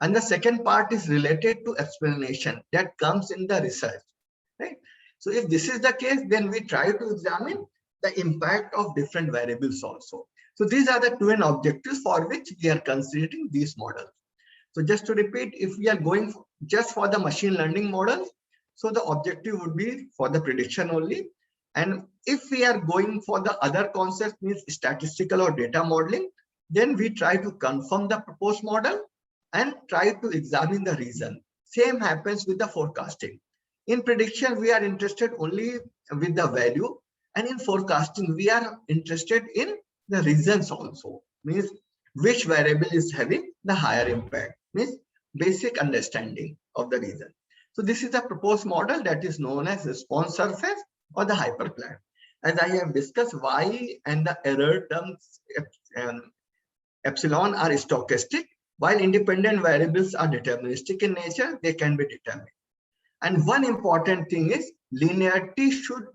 And the second part is related to explanation that comes in the research, right? So if this is the case, then we try to examine the impact of different variables also. So these are the two objectives for which we are considering these models. So just to repeat, if we are going just for the machine learning models, so the objective would be for the prediction only. And if we are going for the other concept, means statistical or data modeling, then we try to confirm the proposed model and try to examine the reason. Same happens with the forecasting. In prediction, we are interested only with the value, and in forecasting, we are interested in the reasons also, means which variable is having the higher impact, means basic understanding of the reason. So this is the proposed model that is known as response surface or the hyperplan. As I have discussed, y and the error terms epsilon are stochastic, while independent variables are deterministic in nature, they can be determined. And one important thing is linearity should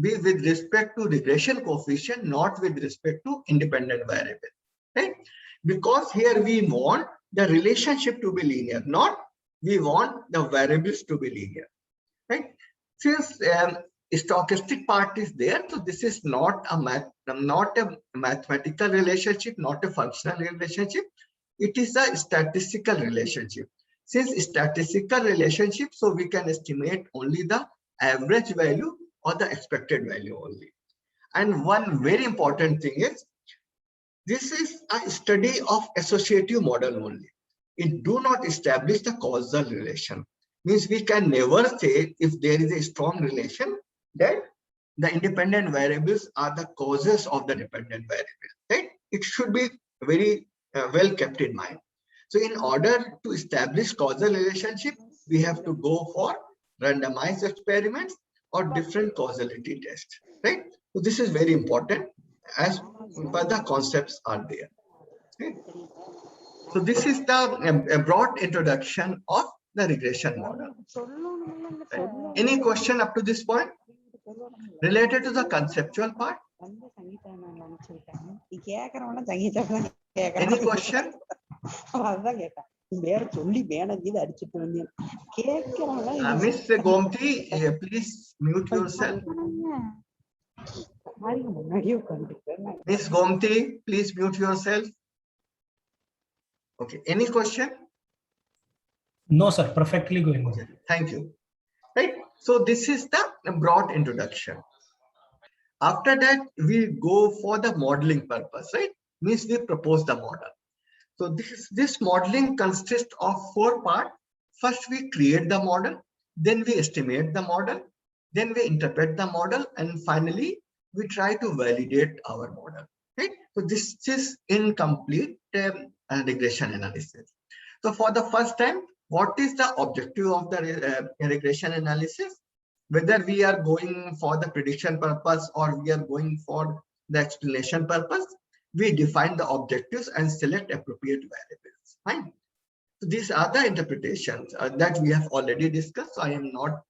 be with respect to regression coefficient, not with respect to independent variable, right? Because here we want the relationship to be linear, not we want the variables to be linear, right? Since stochastic part is there, so this is not a mathematical relationship, not a functional relationship. It is a statistical relationship. Since statistical relationship, so we can estimate only the average value or the expected value only. And one very important thing is, this is a study of associative model only. It do not establish the causal relation. Means we can never say if there is a strong relation that the independent variables are the causes of the dependent variable, right? It should be very well kept in mind. So in order to establish causal relationship, we have to go for randomized experiments or different causality tests, right? So this is very important as per the concepts are there. Okay? So this is the a broad introduction of the regression model. Right? Any question up to this point related to the conceptual part? Any question? Miss Gomti, please mute yourself. Miss Gomti, please mute yourself. Okay, any question? No, sir, perfectly going on. Okay, thank you. Right, so this is the broad introduction. After that, we go for the modeling purpose, right? Means we propose the model. So this modeling consists of 4 parts. First, we create the model, then we estimate the model, then we interpret the model, and finally, we try to validate our model, right? So this is incomplete regression analysis. So for the first time, what is the objective of the regression analysis? Whether we are going for the prediction purpose or we are going for the explanation purpose, we define the objectives and select appropriate variables. Fine. So these are the interpretations that we have already discussed. So I am not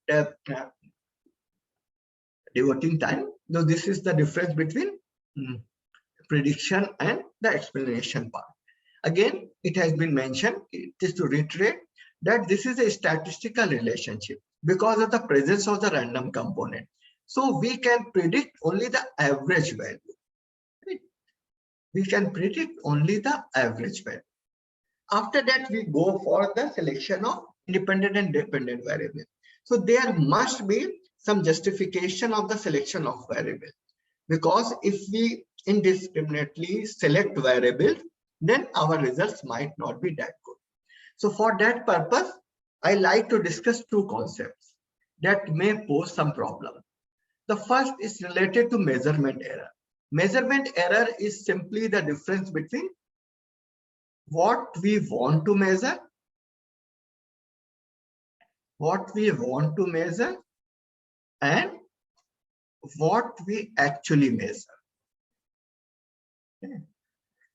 devoting time. So this is the difference between prediction and the explanation part. Again, it has been mentioned, it is to reiterate that this is a statistical relationship because of the presence of the random component. So we can predict only the average value. Right? We can predict only the average value. After that, we go for the selection of independent and dependent variable. So there must be some justification of the selection of variable, because if we indiscriminately select variables, then our results might not be that good. So for that purpose, I like to discuss 2 concepts that may pose some problem. The first is related to measurement error. Measurement error is simply the difference between what we want to measure, and what we actually measure. Okay.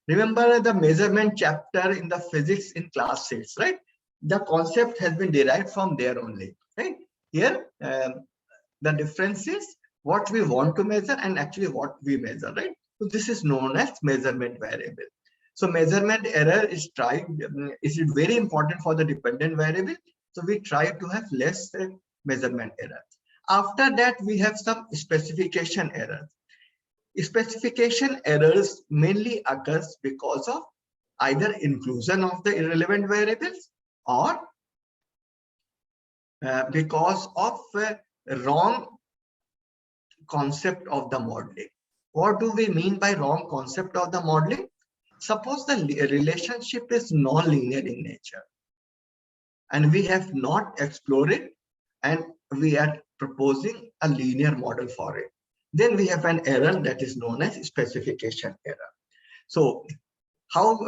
Remember the measurement chapter in the physics in class 6, right? The concept has been derived from there only, right? Here, the difference is what we want to measure and actually what we measure, right? So this is known as measurement variable. So measurement error is very important for the dependent variable. So we try to have less measurement error. After that, we have some specification errors. Specification errors mainly occurs because of either inclusion of the irrelevant variables or because of wrong concept of the modeling. What do we mean by wrong concept of the modeling? Suppose the relationship is non-linear in nature and we have not explored it and we are proposing a linear model for it. Then we have an error that is known as specification error. So how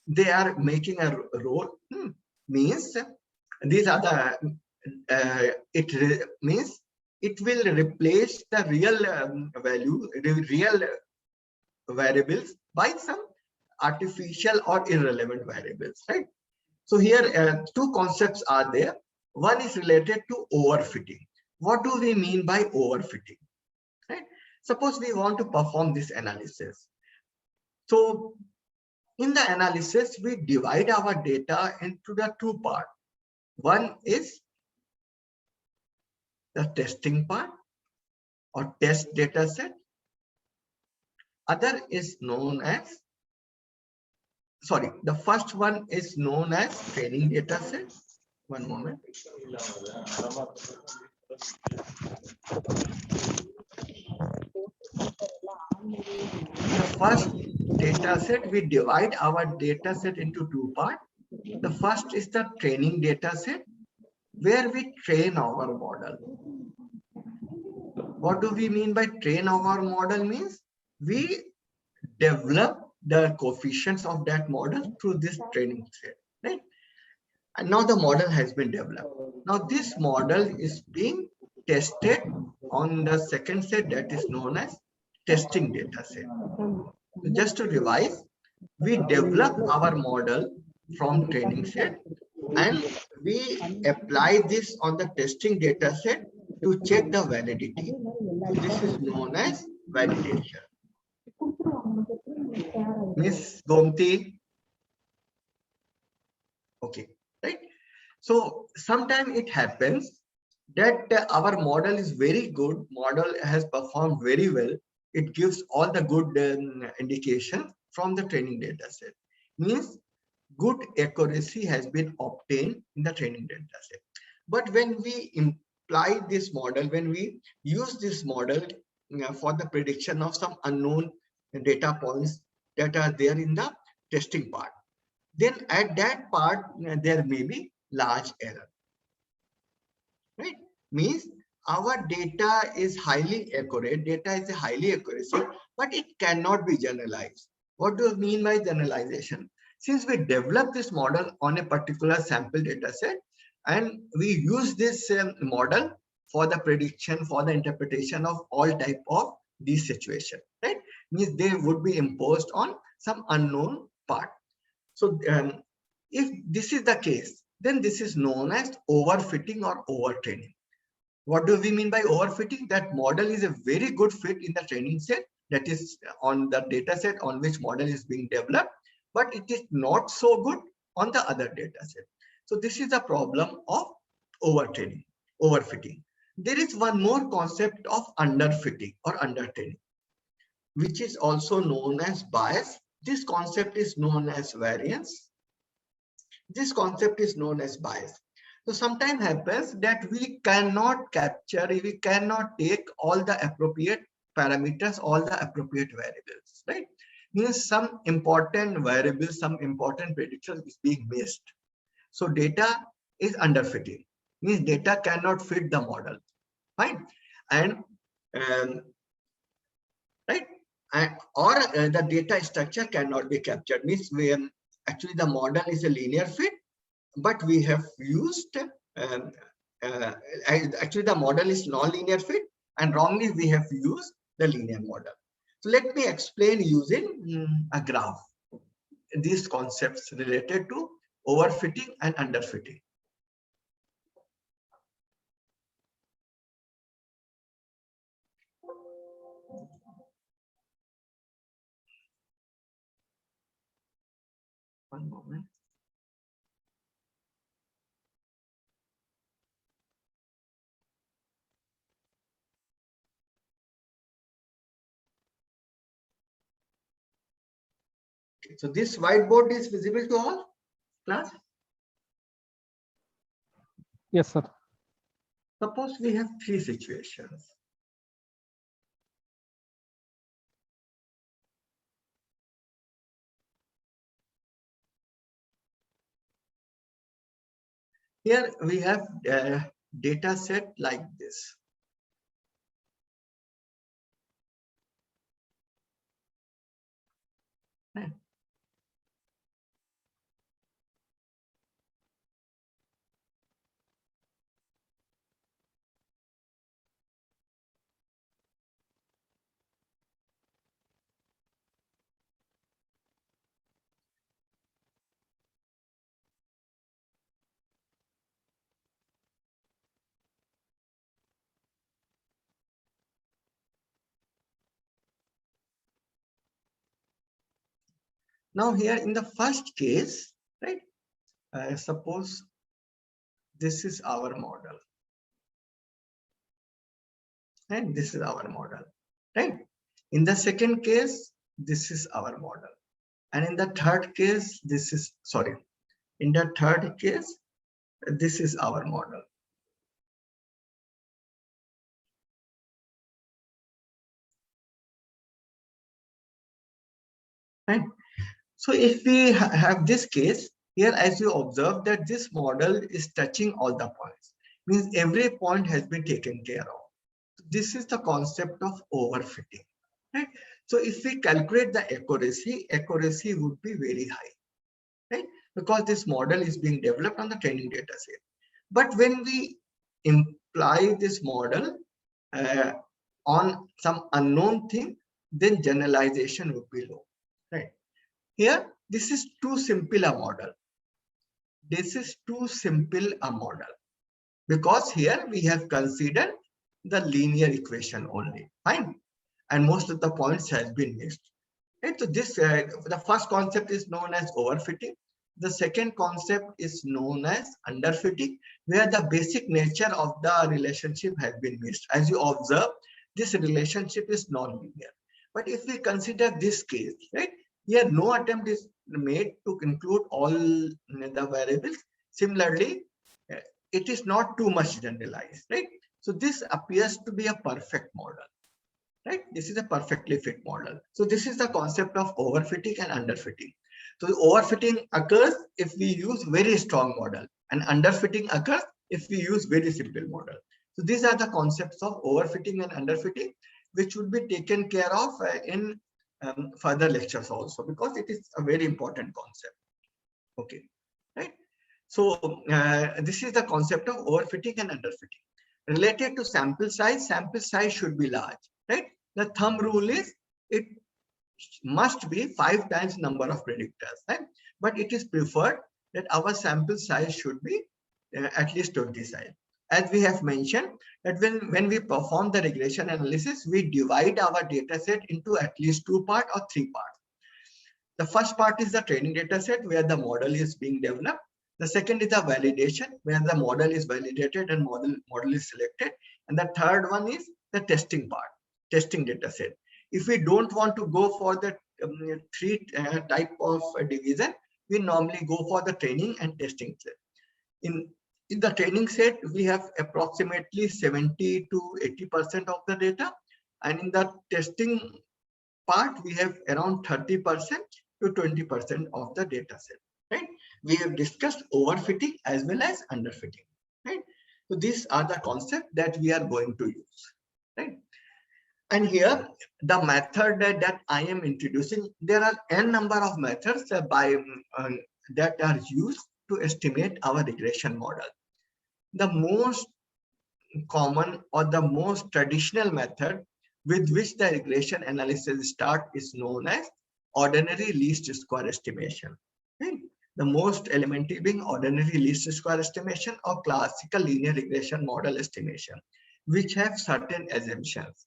they are making a role means these are the means it will replace the real value, real variables by some artificial or irrelevant variables, right? So here two concepts are there. One is related to overfitting. What do we mean by overfitting? Right? Suppose we want to perform this analysis. So in the analysis, we divide our data into the two parts. One is the testing part or test data set. Other is known as, sorry, the first one is known as training data set. One moment. The first data set, we divide our data set into two parts. The first is the training data set, where we train our model. What do we mean by train our model? Means we develop the coefficients of that model through this training set, right? And now the model has been developed. Now this model is being tested on the second set that is known as testing data set. Just to revise, we develop our model from training set and we apply this on the testing data set to check the validity. So this is known as validation. Miss Gomti. Okay, right? So sometimes it happens that our model is very good, model has performed very well. It gives all the good indication from the training data set. Means good accuracy has been obtained in the training data set. But when we imply this model, when we use this model for the prediction of some unknown data points that are there in the testing part, then at that part there may be large error, right? Means our data is highly accurate, data is highly accuracy, but it cannot be generalized. What do you mean by generalization? Since we develop this model on a particular sample data set and we use this model for the prediction, for the interpretation of all type of these situations, right? Means they would be imposed on some unknown part. So if this is the case, then this is known as overfitting or overtraining. What do we mean by overfitting? That model is a very good fit in the training set, that is on the data set on which model is being developed, but it is not so good on the other data set. So this is the problem of overtraining, overfitting. There is one more concept of underfitting or undertraining, which is also known as bias. This concept is known as variance. This concept is known as bias. So sometimes happens that we cannot capture, we cannot take all the appropriate parameters, all the appropriate variables, right? Means some important variables, some important predictions is being missed. So data is underfitting. Means data cannot fit the model, fine, and right, or the data structure cannot be captured. Means we actually the model is a linear fit, but we have used actually the model is non-linear fit and wrongly we have used the linear model. So let me explain using a graph these concepts related to overfitting and underfitting. One moment. Okay, so this whiteboard is visible to all class? Yes, sir. Suppose we have three situations. Here we have a data set like this. Right. Now here in the first case, right, suppose this is our model, and this is our model, right? In the second case, this is our model. And in the third case, this is, sorry, in the third case, this is our model. Right? So if we have this case, here as you observe that this model is touching all the points, means every point has been taken care of. This is the concept of overfitting. Right? So if we calculate the accuracy would be very high, right? Because this model is being developed on the training data set. But when we imply this model on some unknown thing, then generalization would be low, right? Here, this is too simple a model. This is too simple a model because here we have considered the linear equation only, fine, and most of the points has been missed. Right? So this the first concept is known as overfitting. The second concept is known as underfitting, where the basic nature of the relationship has been missed. As you observe, this relationship is non-linear. But if we consider this case, right, here no attempt is made to include all the variables. Similarly, it is not too much generalized, right? So this appears to be a perfect model. Right? This is a perfectly fit model. So this is the concept of overfitting and underfitting. So overfitting occurs if we use very strong model, and underfitting occurs if we use very simple model. So these are the concepts of overfitting and underfitting, which would be taken care of in further lectures also, because it is a very important concept. Okay, right? So this is the concept of overfitting and underfitting. Related to sample size should be large, right? The thumb rule is it must be 5 times number of predictors, right? But it is preferred that our sample size should be at least 20 size. As we have mentioned, that when we perform the regression analysis, we divide our data set into at least 2 parts or 3 parts. The first part is the training data set where the model is being developed. The second is the validation, where the model is validated and model is selected. And the third one is the testing part, testing data set. If we don't want to go for the 3 type of division, we normally go for the training and testing set. In the training set, we have approximately 70 to 80% of the data. And in the testing part, we have around 30% to 20% of the data set. Right? We have discussed overfitting as well as underfitting. Right? So these are the concepts that we are going to use. Right? And here, the method that I am introducing, there are n number of methods that are used to estimate our regression model. The most common or the most traditional method with which the regression analysis start is known as ordinary least square estimation. Right? The most elementary being ordinary least square estimation or classical linear regression model estimation, which have certain assumptions.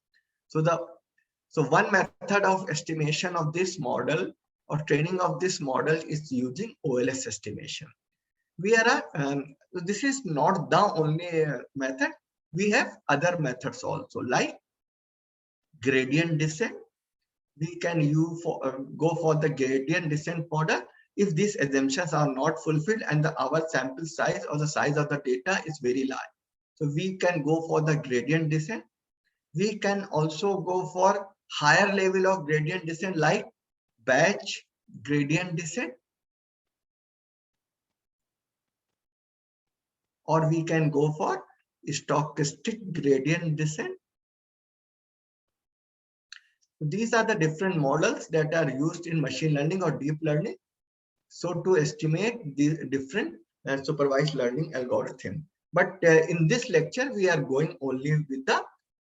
So one method of estimation of this model or training of this model is using OLS estimation. This is not the only method. We have other methods also, like gradient descent. We can go for the gradient descent model if these assumptions are not fulfilled and our sample size or the size of the data is very large. So we can go for the gradient descent. We can also go for higher level of gradient descent like batch gradient descent. or we can go for stochastic gradient descent. These are the different models that are used in machine learning or deep learning. So to estimate the different supervised learning algorithm. But in this lecture, we are going only with the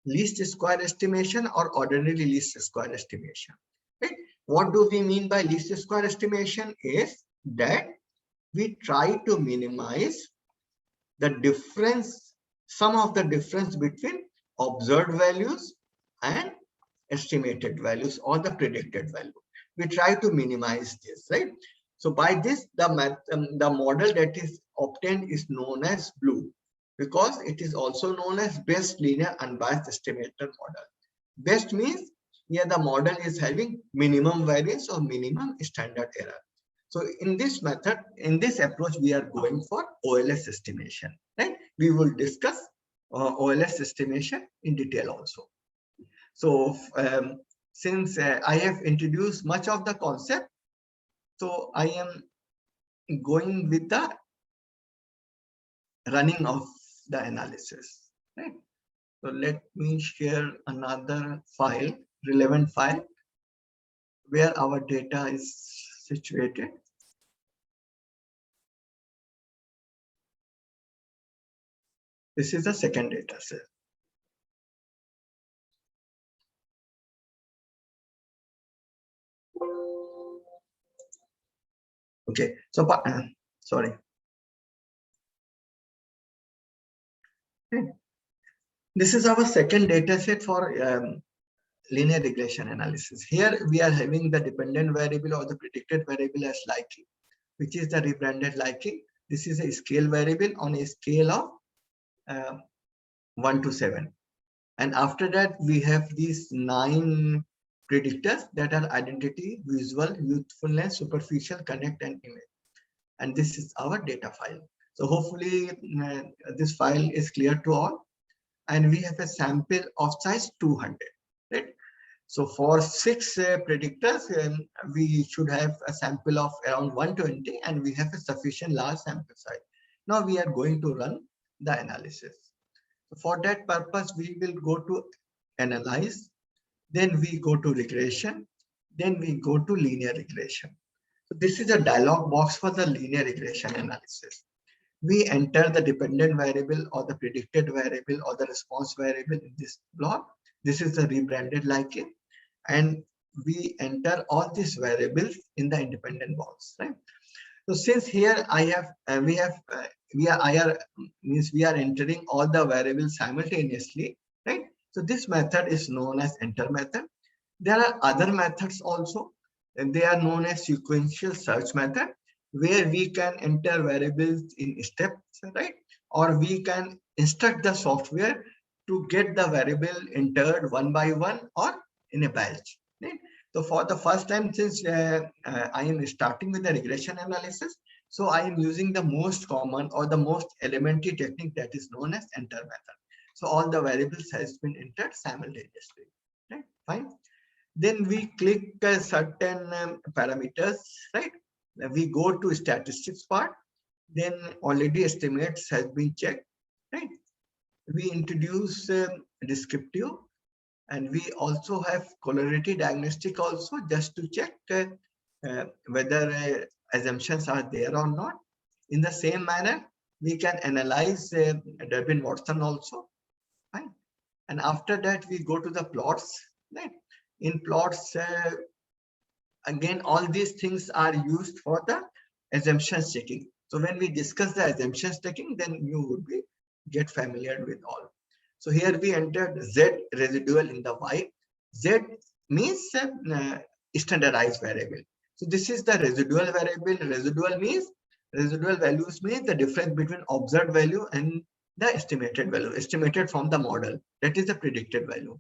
least square estimation or ordinary least square estimation. Right? What do we mean by least square estimation is that we try to minimize the difference, sum of the difference between observed values and estimated values or the predicted value. We try to minimize this, right? So by this, the model that is obtained is known as BLUE, because it is also known as best linear unbiased estimator model. Best means here the model is having minimum variance or minimum standard error. So in this method, in this approach, we are going for OLS estimation, right? We will discuss OLS estimation in detail also. So since I have introduced much of the concept, so I am going with the running of the analysis, right? So let me share another file, relevant file, where our data is situated. This is the second data set. Okay, so sorry. This is our second data set for linear regression analysis. Here we are having the dependent variable or the predicted variable as likely, which is the rebranded likely. This is a scale variable on a scale of 1 to 7. And after that, we have these 9 predictors that are identity, visual, youthfulness, superficial, connect, and image. And this is our data file. So hopefully this file is clear to all. And we have a sample of size 200, right? So for 6 predictors, we should have a sample of around 120, and we have a sufficient large sample size. Now we are going to run the analysis. So for that purpose, we will go to analyze, then we go to regression, then we go to linear regression. So this is a dialog box for the linear regression analysis. We enter the dependent variable or the predicted variable or the response variable in this block. This is the rebranded likely, and we enter all these variables in the independent box, right? So since here I have we are entering all the variables simultaneously, right? So this method is known as enter method. There are other methods also, and they are known as sequential search method, where we can enter variables in steps, right? Or we can instruct the software to get the variable entered one by one or in a batch, right? So for the first time, since I am starting with the regression analysis, so I am using the most common or the most elementary technique that is known as enter method. So all the variables has been entered simultaneously, right? Fine. Then we click certain parameters, right? We go to statistics part, then already estimates has been checked, right? We introduce descriptive, and we also have colority diagnostic also, just to check whether assumptions are there or not. In the same manner, we can analyze Durbin-Watson also, right? And after that, we go to the plots, right? In plots, again, all these things are used for the assumptions checking. So when we discuss the assumptions checking, then you would be get familiar with all. So here we entered Z residual in the Y. Z means standardized variable. So this is the residual variable. Residual values means the difference between observed value and the estimated value, estimated from the model. That is the predicted value.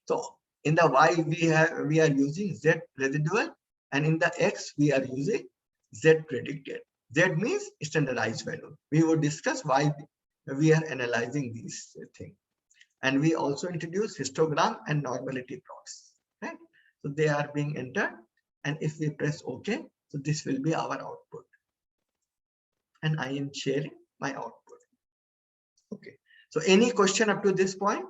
So in the Y we are using Z residual, and in the X we are using Z predicted. Z means standardized value. We will discuss why we are analyzing these things. And we also introduce histogram and normality plots, right? So they are being entered, and if we press OK, so this will be our output. And I am sharing my output. Okay. So any question up to this point?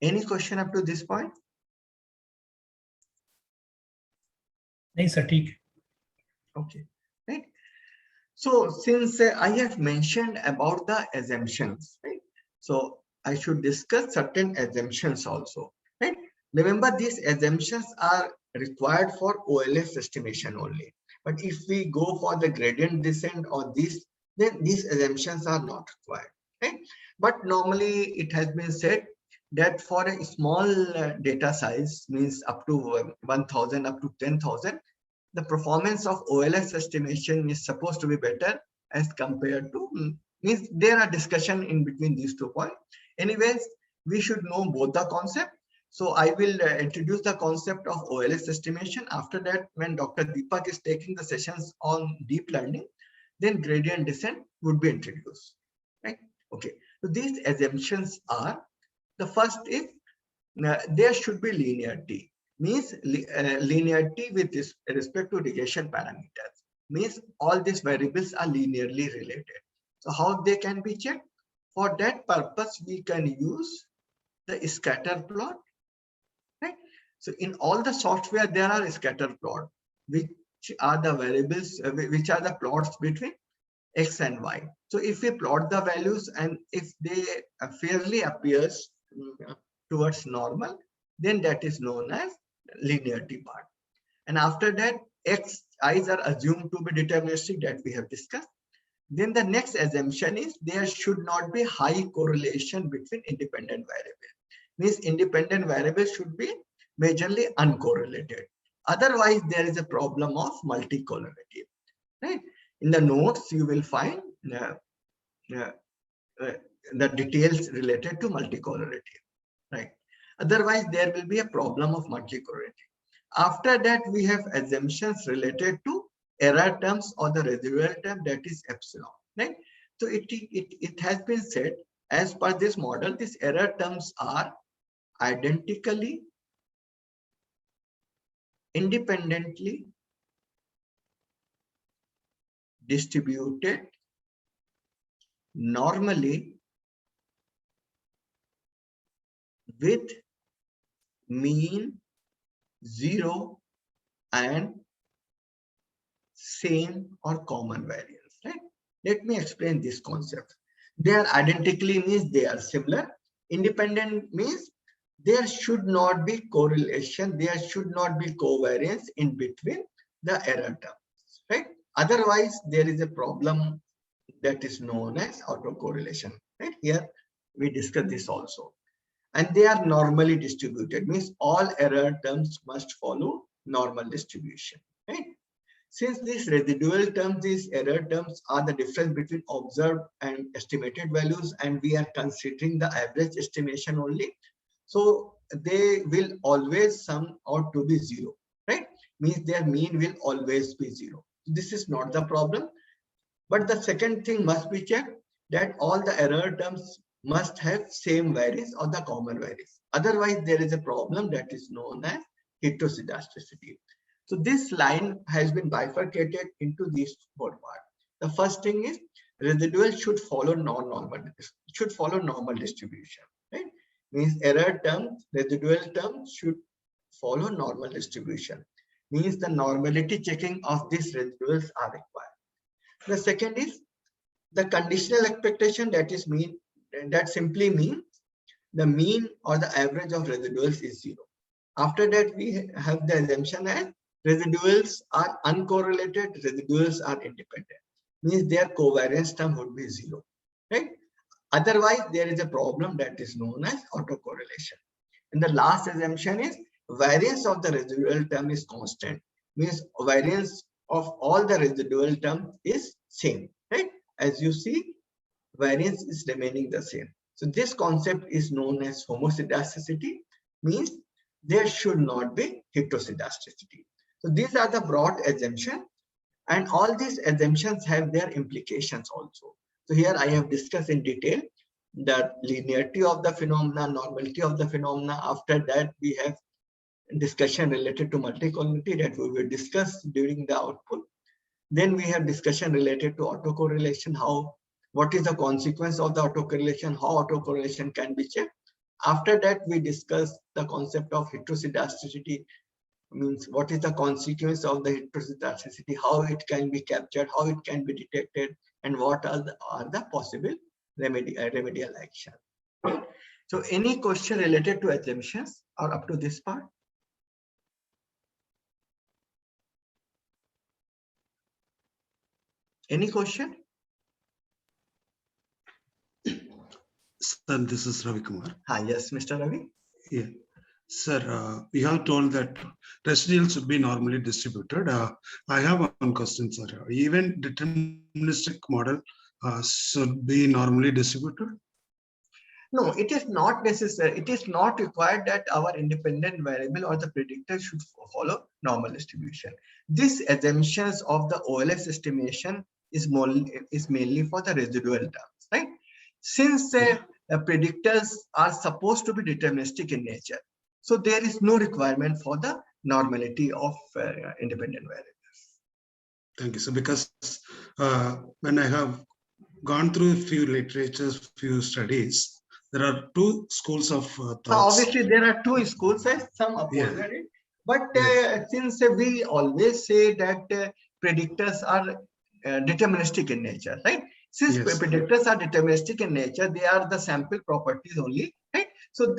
Any question up to this point? नहीं sir ठीक. Okay. Right. So since I have mentioned about the assumptions, right? So I should discuss certain assumptions also, right? Remember, these assumptions are required for OLS estimation only. But if we go for the gradient descent or this, then these assumptions are not required, right? But normally it has been said that for a small data size, means up to 1,000, up to 10,000, the performance of OLS estimation is supposed to be better as compared to, means there are discussion in between these 2 points. Anyways, we should know both the concept. So I will introduce the concept of OLS estimation. After that, when Dr. Deepak is taking the sessions on deep learning, then gradient descent would be introduced, right? Okay. So these assumptions are, the first is there should be linearity. Means linearity with respect to regression parameters, means all these variables are linearly related. So how they can be checked? For that purpose, we can use the scatter plot, right? So in all the software, there are scatter plot, which are the variables, which are the plots between X and Y. So if we plot the values and if they fairly appears towards normal, then that is known as linearity part. And after that, Xi's are assumed to be deterministic, that we have discussed. Then the next assumption is there should not be high correlation between independent variables. Means independent variables should be majorly uncorrelated. Otherwise, there is a problem of multicolority, right? In the notes, you will find the details related to multicolority, right? Otherwise, there will be a problem of multicolority. After that, we have assumptions related to error terms or the residual term, that is epsilon, right? So it has been said, as per this model, these error terms are identically, independently distributed normally with mean 0 and same or common variance, right? Let me explain this concept. They are identically means they are similar. Independent means there should not be correlation, there should not be covariance in between the error terms, right? Otherwise, there is a problem that is known as autocorrelation, right? Here we discuss this also. And they are normally distributed, means all error terms must follow normal distribution, right? Since these residual terms, these error terms are the difference between observed and estimated values, and we are considering the average estimation only. So they will always sum out to be 0, right? Means their mean will always be 0. This is not the problem. But the second thing must be checked, that all the error terms must have same variance or the common variance. Otherwise, there is a problem that is known as heteroscedasticity. So this line has been bifurcated into these 4 parts. The first thing is residual should follow normal distribution, right? Means error terms, residual terms should follow normal distribution. Means the normality checking of these residuals are required. The second is the conditional expectation, that is mean, that simply means the mean or the average of residuals is 0. After that, we have the assumption as residuals are uncorrelated, residuals are independent. Means their covariance term would be 0, right? Otherwise, there is a problem that is known as autocorrelation. And the last assumption is variance of the residual term is constant. Means variance of all the residual term is same, right? As you see, variance is remaining the same. So this concept is known as homoscedasticity, means there should not be heteroscedasticity. So these are the broad assumptions, and all these assumptions have their implications also. So here I have discussed in detail the linearity of the phenomena, normality of the phenomena. After that, we have discussion related to multicolority that we will discuss during the output. Then we have discussion related to autocorrelation, what is the consequence of the autocorrelation, how autocorrelation can be checked. After that, we discuss the concept of heteroscedasticity, means what is the consequence of the heteroscedasticity, how it can be captured, how it can be detected, and what are the possible remedial action. So any question related to assumptions or up to this part? Any question? Sir, this is Ravi Kumar. Yes, Mr. Ravi. Yeah. Sir, we have told that residuals should be normally distributed. I have one question, sir. Even deterministic model should be normally distributed? No, it is not necessary. It is not required that our independent variable or the predictor should follow normal distribution. These assumptions of the OLS estimation is mainly for the residual terms, right? Since predictors are supposed to be deterministic in nature, so there is no requirement for the normality of independent variables. Thank you, sir. Because when I have gone through a few literatures, few studies, there are two schools of thoughts. Obviously, there are two schools, some oppose it, but since we always say that predictors are deterministic in nature, right? Since predictors are deterministic in nature, they are the sample properties only, right? So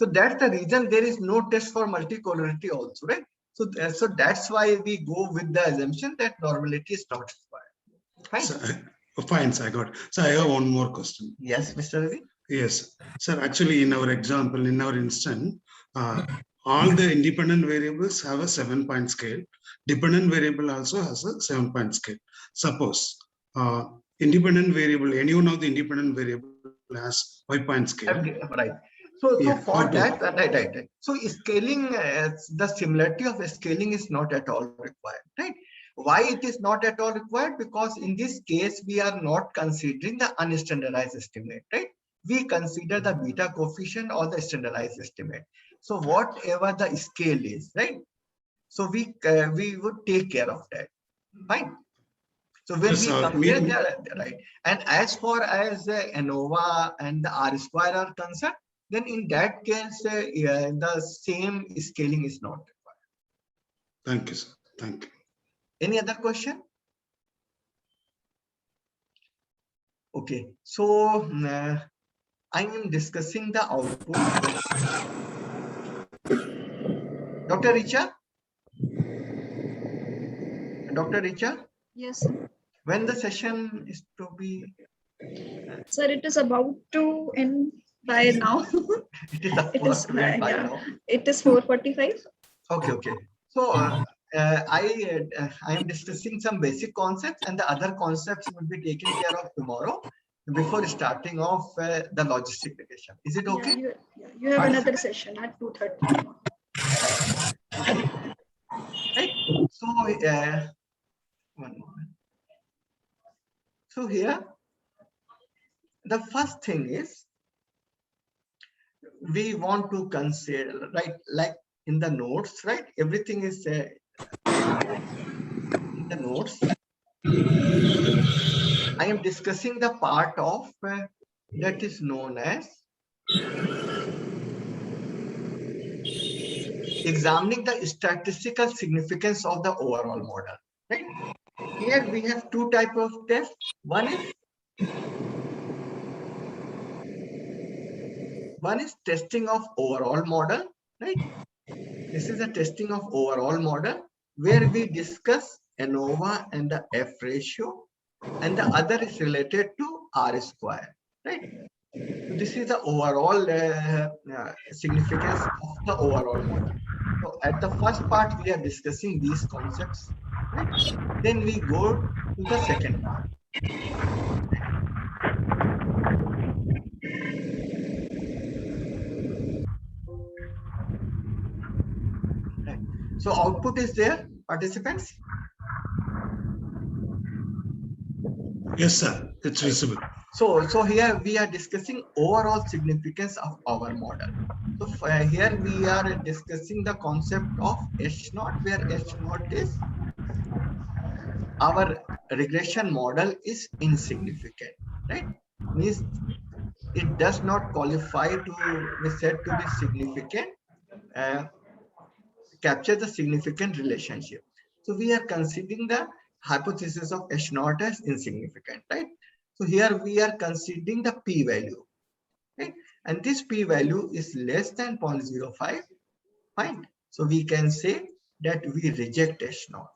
that's the reason there is no test for multicolority also, right? So that's why we go with the assumption that normality is not required. Right? So, fine, sir, I got it. So I have one more question. Yes, Mr. Ravi. Yes, sir. Actually, in our example, in our instance, all the independent variables have a 7-point scale. Dependent variable also has a 7-point scale. Suppose independent variable, any one of the independent variable has 5-point scale. Right. So for that, right. So scaling, the similarity of scaling is not at all required, right? Why it is not at all required? Because in this case, we are not considering the unstandardized estimate, right? We consider the beta coefficient or the standardized estimate. So whatever the scale is, right? So we would take care of that, right? So when we compare that, right? And as far as ANOVA and the R square are concerned, then in that case, the same scaling is not required. Thank you, sir. Thank you. Any other question? Okay, so I am discussing the output. Dr. Richa? Dr. Richa? Yes, sir. When the session is to be? Sir, it is about to end by now. It is now. It is 4:45. Okay. So I am discussing some basic concepts, and the other concepts will be taken care of tomorrow before starting off the logistic regression. Is it okay? Yeah, you have another session at 2:30. Right. So one moment. So here, the first thing is we want to consider, right? Like in the notes, right? Everything is in the notes. I am discussing the part of that is known as examining the statistical significance of the overall model, right? Here we have two types of tests. One is testing of overall model, right? This is a testing of overall model where we discuss ANOVA and the F ratio, and the other is related to R square, right? So this is the overall significance of the overall model. So at the first part, we are discussing these concepts, right? Then we go to the second part. Right. So output is there, participants? Yes, sir. It's visible. So here we are discussing overall significance of our model. So here we are discussing the concept of H0, where H0 is our regression model is insignificant, right? Means it does not qualify to be said to be significant, capture the significant relationship. So we are considering the hypothesis of H naught as insignificant, right? So here we are considering the p-value, right? And this p-value is less than 0.05, fine. So we can say that we reject H naught.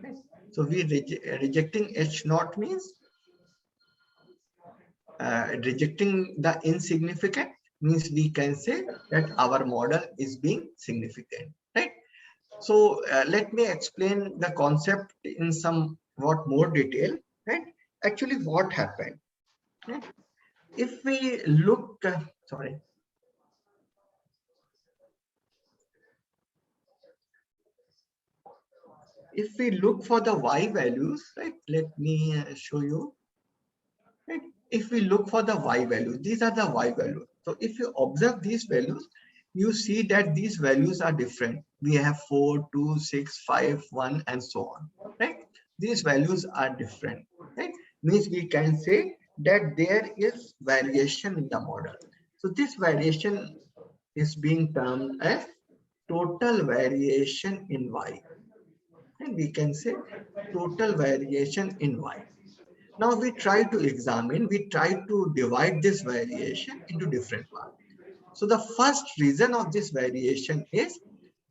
Right? So we rejecting H naught means rejecting the insignificant means we can say that our model is being significant, right? So let me explain the concept in somewhat more detail, right? Actually, what happened? Right? If we look, sorry. If we look for the y values, right? Let me show you. Right? If we look for the y value, these are the y values. So if you observe these values, you see that these values are different. We have 4, 2, 6, 5, 1, and so on. Right? These values are different. Right? Means we can say that there is variation in the model. So this variation is being termed as total variation in y. And we can say total variation in y. Now we try to examine, we try to divide this variation into different parts. So the first reason of this variation is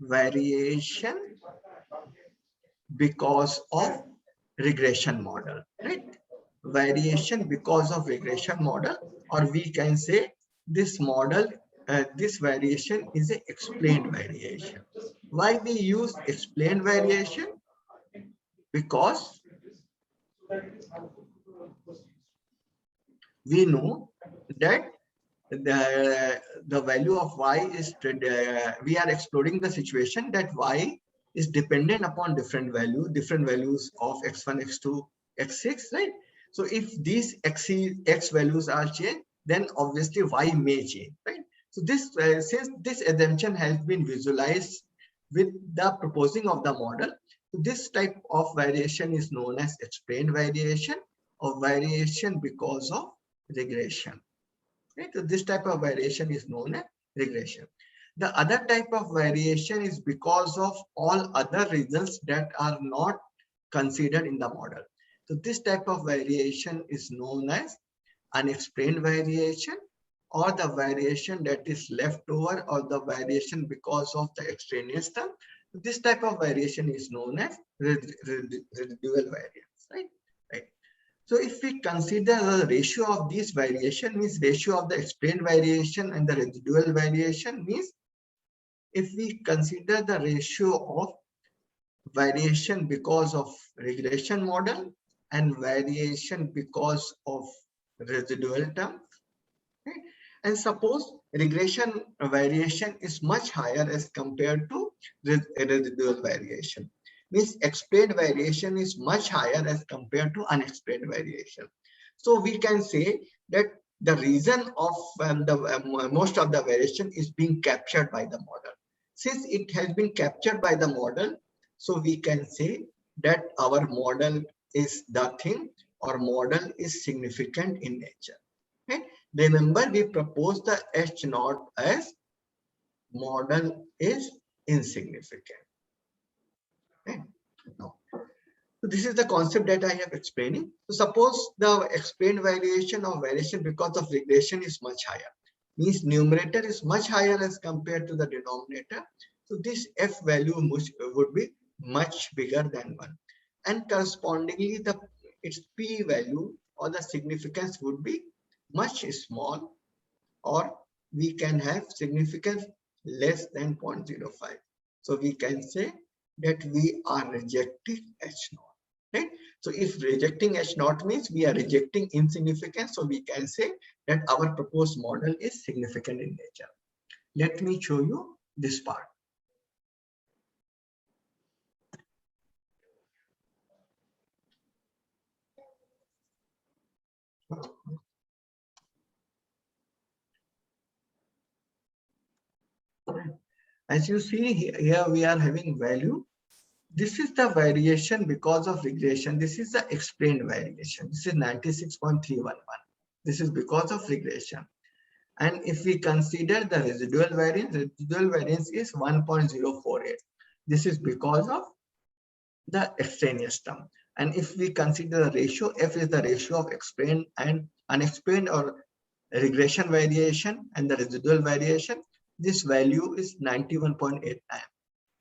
variation because of regression model, right? Variation because of regression model, or we can say this model, this variation is a explained variation. Why we use explained variation? Because we know that the value of y is we are exploring the situation that y is dependent upon different values of x1, x2, x6, right? So if these x values are changed, then obviously y may change, right? So this since this assumption has been visualized with the proposing of the model, this type of variation is known as explained variation or variation because of regression. Right? So this type of variation is known as regression. The other type of variation is because of all other reasons that are not considered in the model. So this type of variation is known as unexplained variation, or the variation that is left over, or the variation because of the extraneous term. This type of variation is known as residual variance, right? Right. So if we consider the ratio of these variation, means ratio of the explained variation and the residual variation, means if we consider the ratio of variation because of regression model and variation because of residual term, okay? And suppose regression variation is much higher as compared to residual variation, means explained variation is much higher as compared to unexplained variation. So we can say that the reason of most of the variation is being captured by the model. Since it has been captured by the model, so we can say that our model is the thing, or model is significant in nature. Right? Remember, we proposed the H naught as model is insignificant. Okay? Now, so this is the concept that I have explaining. So suppose the explained variation or variation because of regression is much higher, means numerator is much higher as compared to the denominator. So this f value would be much bigger than 1, and correspondingly its p value or the significance would be much small, or we can have significance less than 0.05. So we can say that we are rejecting H naught. Right? So if rejecting H naught means we are rejecting insignificance, so we can say that our proposed model is significant in nature. Let me show you this part. As you see here, we are having value this is the variation because of regression. This is the explained variation. This is 96.311. This is because of regression. And if we consider the residual variance is 1.048. This is because of the extraneous term. And if we consider the ratio, F is the ratio of explained and unexplained or regression variation and the residual variation, this value is 91.89.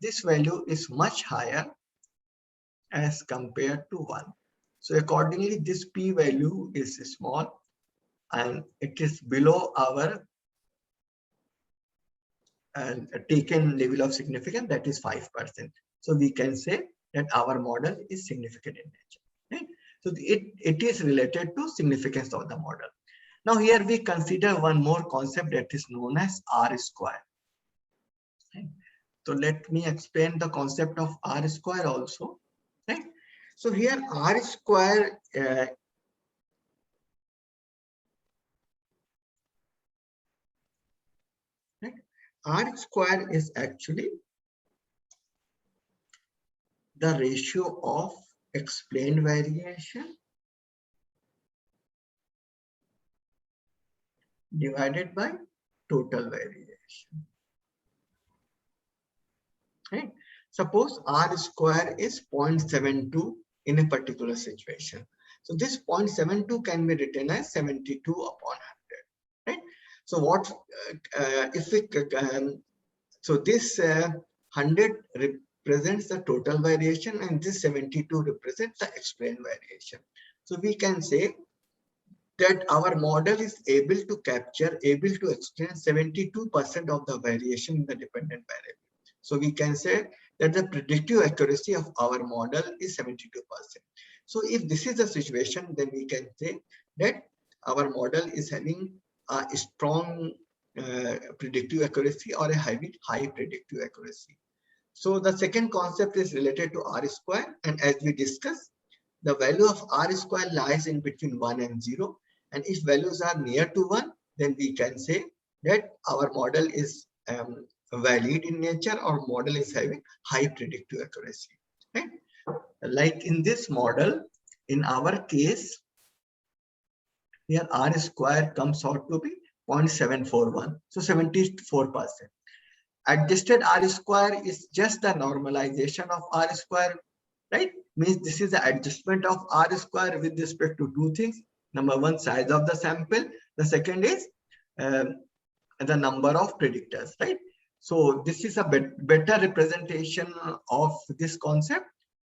This value is much higher as compared to 1. So accordingly, this p value is small and it is below our taken level of significance, that is 5%. So we can say that our model is significant in nature. Right? So it is related to significance of the model. Now here we consider one more concept that is known as R square. Right? So let me explain the concept of R square also. Right? So here R square R square is actually the ratio of explained variation divided by total variation. Right? Suppose R square is 0.72 in a particular situation. So this 0.72 can be written as 72 upon 100. Right? So what if we so this 100 represents the total variation and this 72 represents the explained variation. So we can say that our model is able to explain 72% of the variation in the dependent variable. So we can say that the predictive accuracy of our model is 72%. So if this is the situation, then we can say that our model is having a strong predictive accuracy or a high predictive accuracy. So the second concept is related to R square, and as we discussed, the value of R square lies in between 1 and 0. And if values are near to 1, then we can say that our model is valid in nature, or model is having high predictive accuracy. Right? Like in this model, in our case, here R square comes out to be 0.741, so 74%. Adjusted R square is just the normalization of R square, right? Means this is the adjustment of R square with respect to two things. Number one, size of the sample. The second is the number of predictors, right? So this is a better representation of this concept.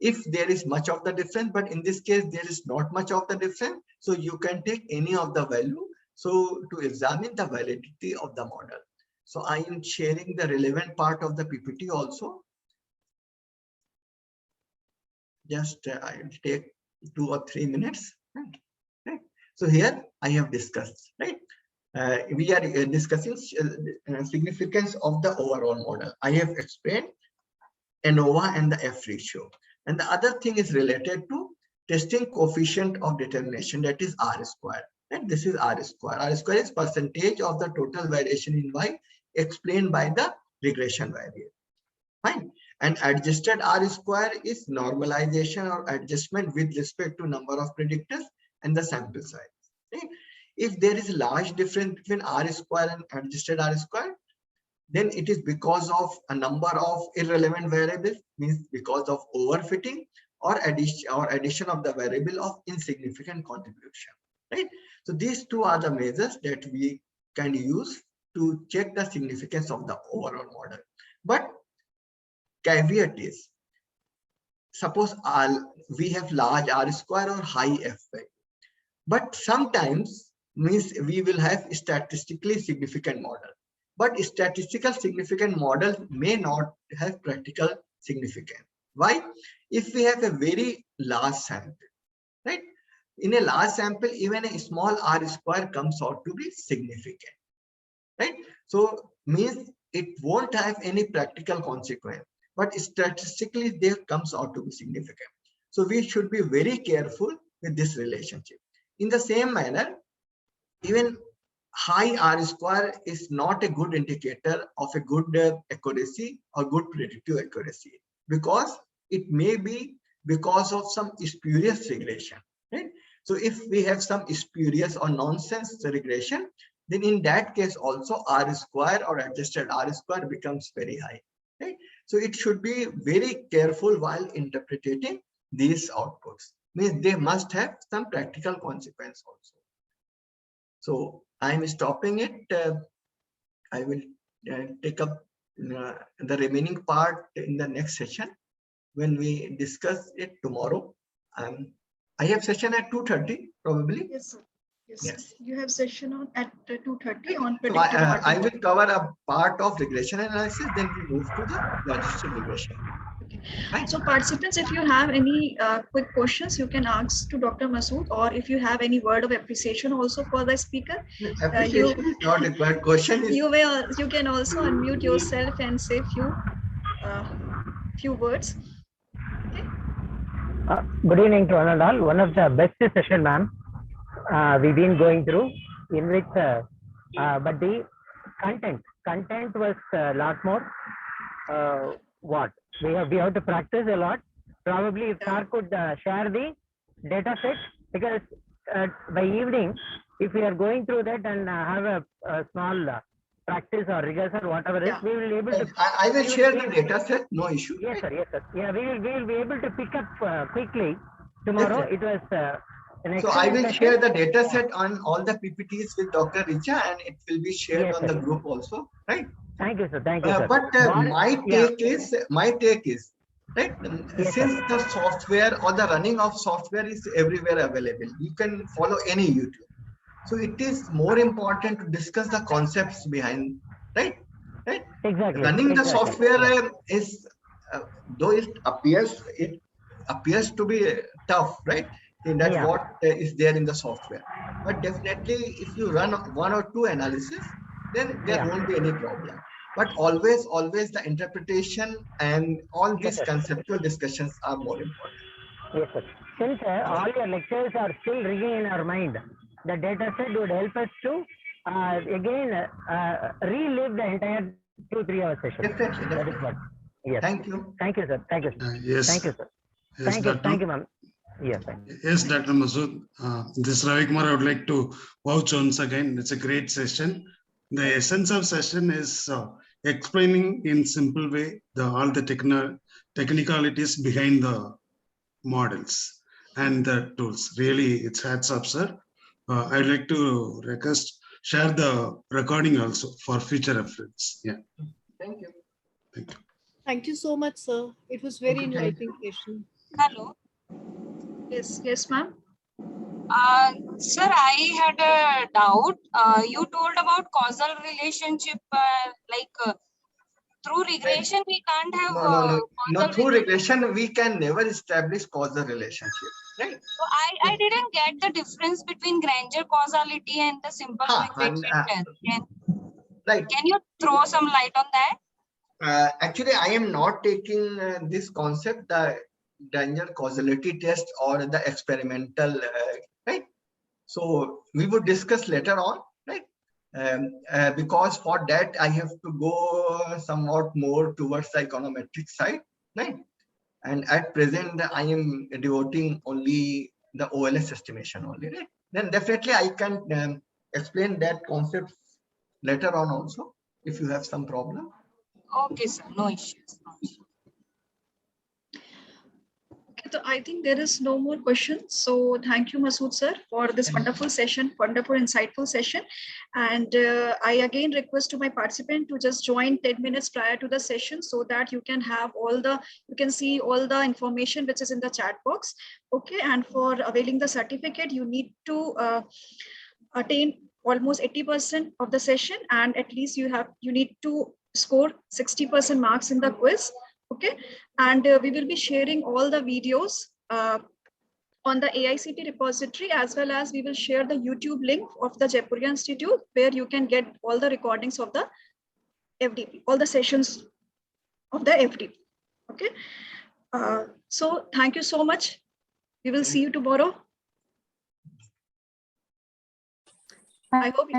If there is much of the difference, but in this case, there is not much of the difference. So you can take any of the value. So to examine the validity of the model. So I am sharing the relevant part of the PPT also. Just I will take 2 or 3 minutes. Right. So here I have discussed, right? We are discussing significance of the overall model. I have explained ANOVA and the F ratio. And the other thing is related to testing coefficient of determination, that is R square. And this is R square. R square is percentage of the total variation in Y explained by the regression variable. Fine. And adjusted R square is normalization or adjustment with respect to number of predictors and the sample size. Okay? If there is a large difference between R square and adjusted R square, then it is because of a number of irrelevant variables, means because of overfitting or addition of the variable of insignificant contribution. Right? So these two are the measures that we can use to check the significance of the overall model. But caveat is, suppose we have large R square or high F value, but sometimes means we will have statistically significant model, but statistical significant model may not have practical significance. Why? If we have a very large sample, right? In a large sample, even a small R square comes out to be significant, right? So means it won't have any practical consequence, but statistically there comes out to be significant. So we should be very careful with this relationship. In the same manner, even high R square is not a good indicator of a good accuracy or good predictive accuracy, because it may be because of some spurious regression, right? So if we have some spurious or nonsense regression, then in that case also R square or adjusted R square becomes very high, right? So it should be very careful while interpreting these outputs. Means they must have some practical consequence also. So I'm stopping it. I will take up the remaining part in the next session when we discuss it tomorrow. I have session at 2:30 probably. Yes, sir. Yes. Yes. You have session on at 2:30 on So predictive I will modeling. cover a part of regression analysis, then we move to the logistic regression. Right. So participants, if you have any quick questions, you can ask to Dr. Masood, or if you have any word of appreciation also for the speaker, Appreciation is not required. Question is you can also unmute yourself and say few words. Okay. Good evening to one and all. One of the best session, ma'am, we've been going through, in which, but the content was a lot more. What we have to practice a lot. Probably if sir could share the data set, because by evening, if we are going through that and have a small practice or rehearsal, whatever it is, we will be able to. I will share the data set, no issue. Yes, sir. Yes, sir. Yeah, we will be able to pick up quickly tomorrow. Yes, it was an so I will session. share the data set on all the PPTs with Dr. Richa, and it will be shared Yes, on sir. the group also, right? Thank you, sir. Thank you, sir. But my take is right. Yes, Since sir. the software or the running of software is everywhere available, you can follow any YouTube. So it is more important to discuss the concepts behind, right? Right. Exactly. Running the exactly. software is, though it appears to be tough, right? In that Yeah. what is there in the software, but definitely if you run one or two analysis, then there Yeah. won't be any problem. But always the interpretation and all these sir. conceptual discussions are more important. Yes, sir. Since all your lectures are still ringing in our mind, the data set would help us to again relive the entire 2-3 hour session. Definitely, That is what. Yes. Thank you. Thank you, sir. Thank you, sir. Yes. Thank you, sir. Yes, Thank you. Dr. Thank you, ma'am. Yes, thank you. Yes, Dr. Masood. This Ravi Kumar, I would like to vouch once again. It's a great session. The essence of session is explaining in simple way all the technicalities behind the models and the tools. Really, it's hats off, sir. I'd like to request share the recording also for future reference. Yeah. Thank you. Thank you. Thank you so much, sir. It was very Okay, thank enlightening session. Hello. Yes, ma'am. Sir, I had a doubt. You told about causal relationship, through regression, we can't have No. causal Through relationship. regression, we can never establish causal relationship, right? So I didn't get the difference between Granger causality and the simple regression test. Right. Can you throw some light on that? Actually, I am not taking this concept, the Granger causality test or the experimental, right? So we would discuss later on, right? Because for that I have to go somewhat more towards the econometric side, right? And at present I am devoting only the OLS estimation only, right? Then definitely I can explain that concept later on also if you have some problem. Okay, sir. No issues. Okay, so I think there is no more questions. So thank you, Masood sir, for this wonderful session, wonderful, insightful session. And I again request to my participant to just join 10 minutes prior to the session so that you can have you can see all the information which is in the chat box. Okay, and for availing the certificate, you need to attain almost 80% of the session, and at least you need to score 60% marks in the quiz. Okay, and we will be sharing all the videos on the AICT repository, as well as we will share the YouTube link of the Jaipuria Institute, where you can get all the recordings of the FDP, all the sessions of the FDP. Okay, so thank you so much. We will see you tomorrow. I hope you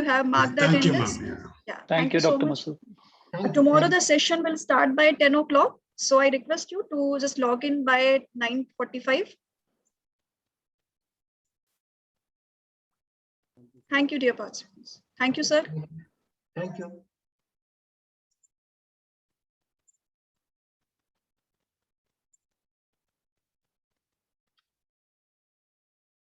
have marked the Thank you, attendance. ma'am. Yeah. Thank you, so Dr. much. Masood. Tomorrow the session will start by 10 o'clock. So I request you to just log in by 9:45. Thank you, dear participants. Thank you, sir. Thank you.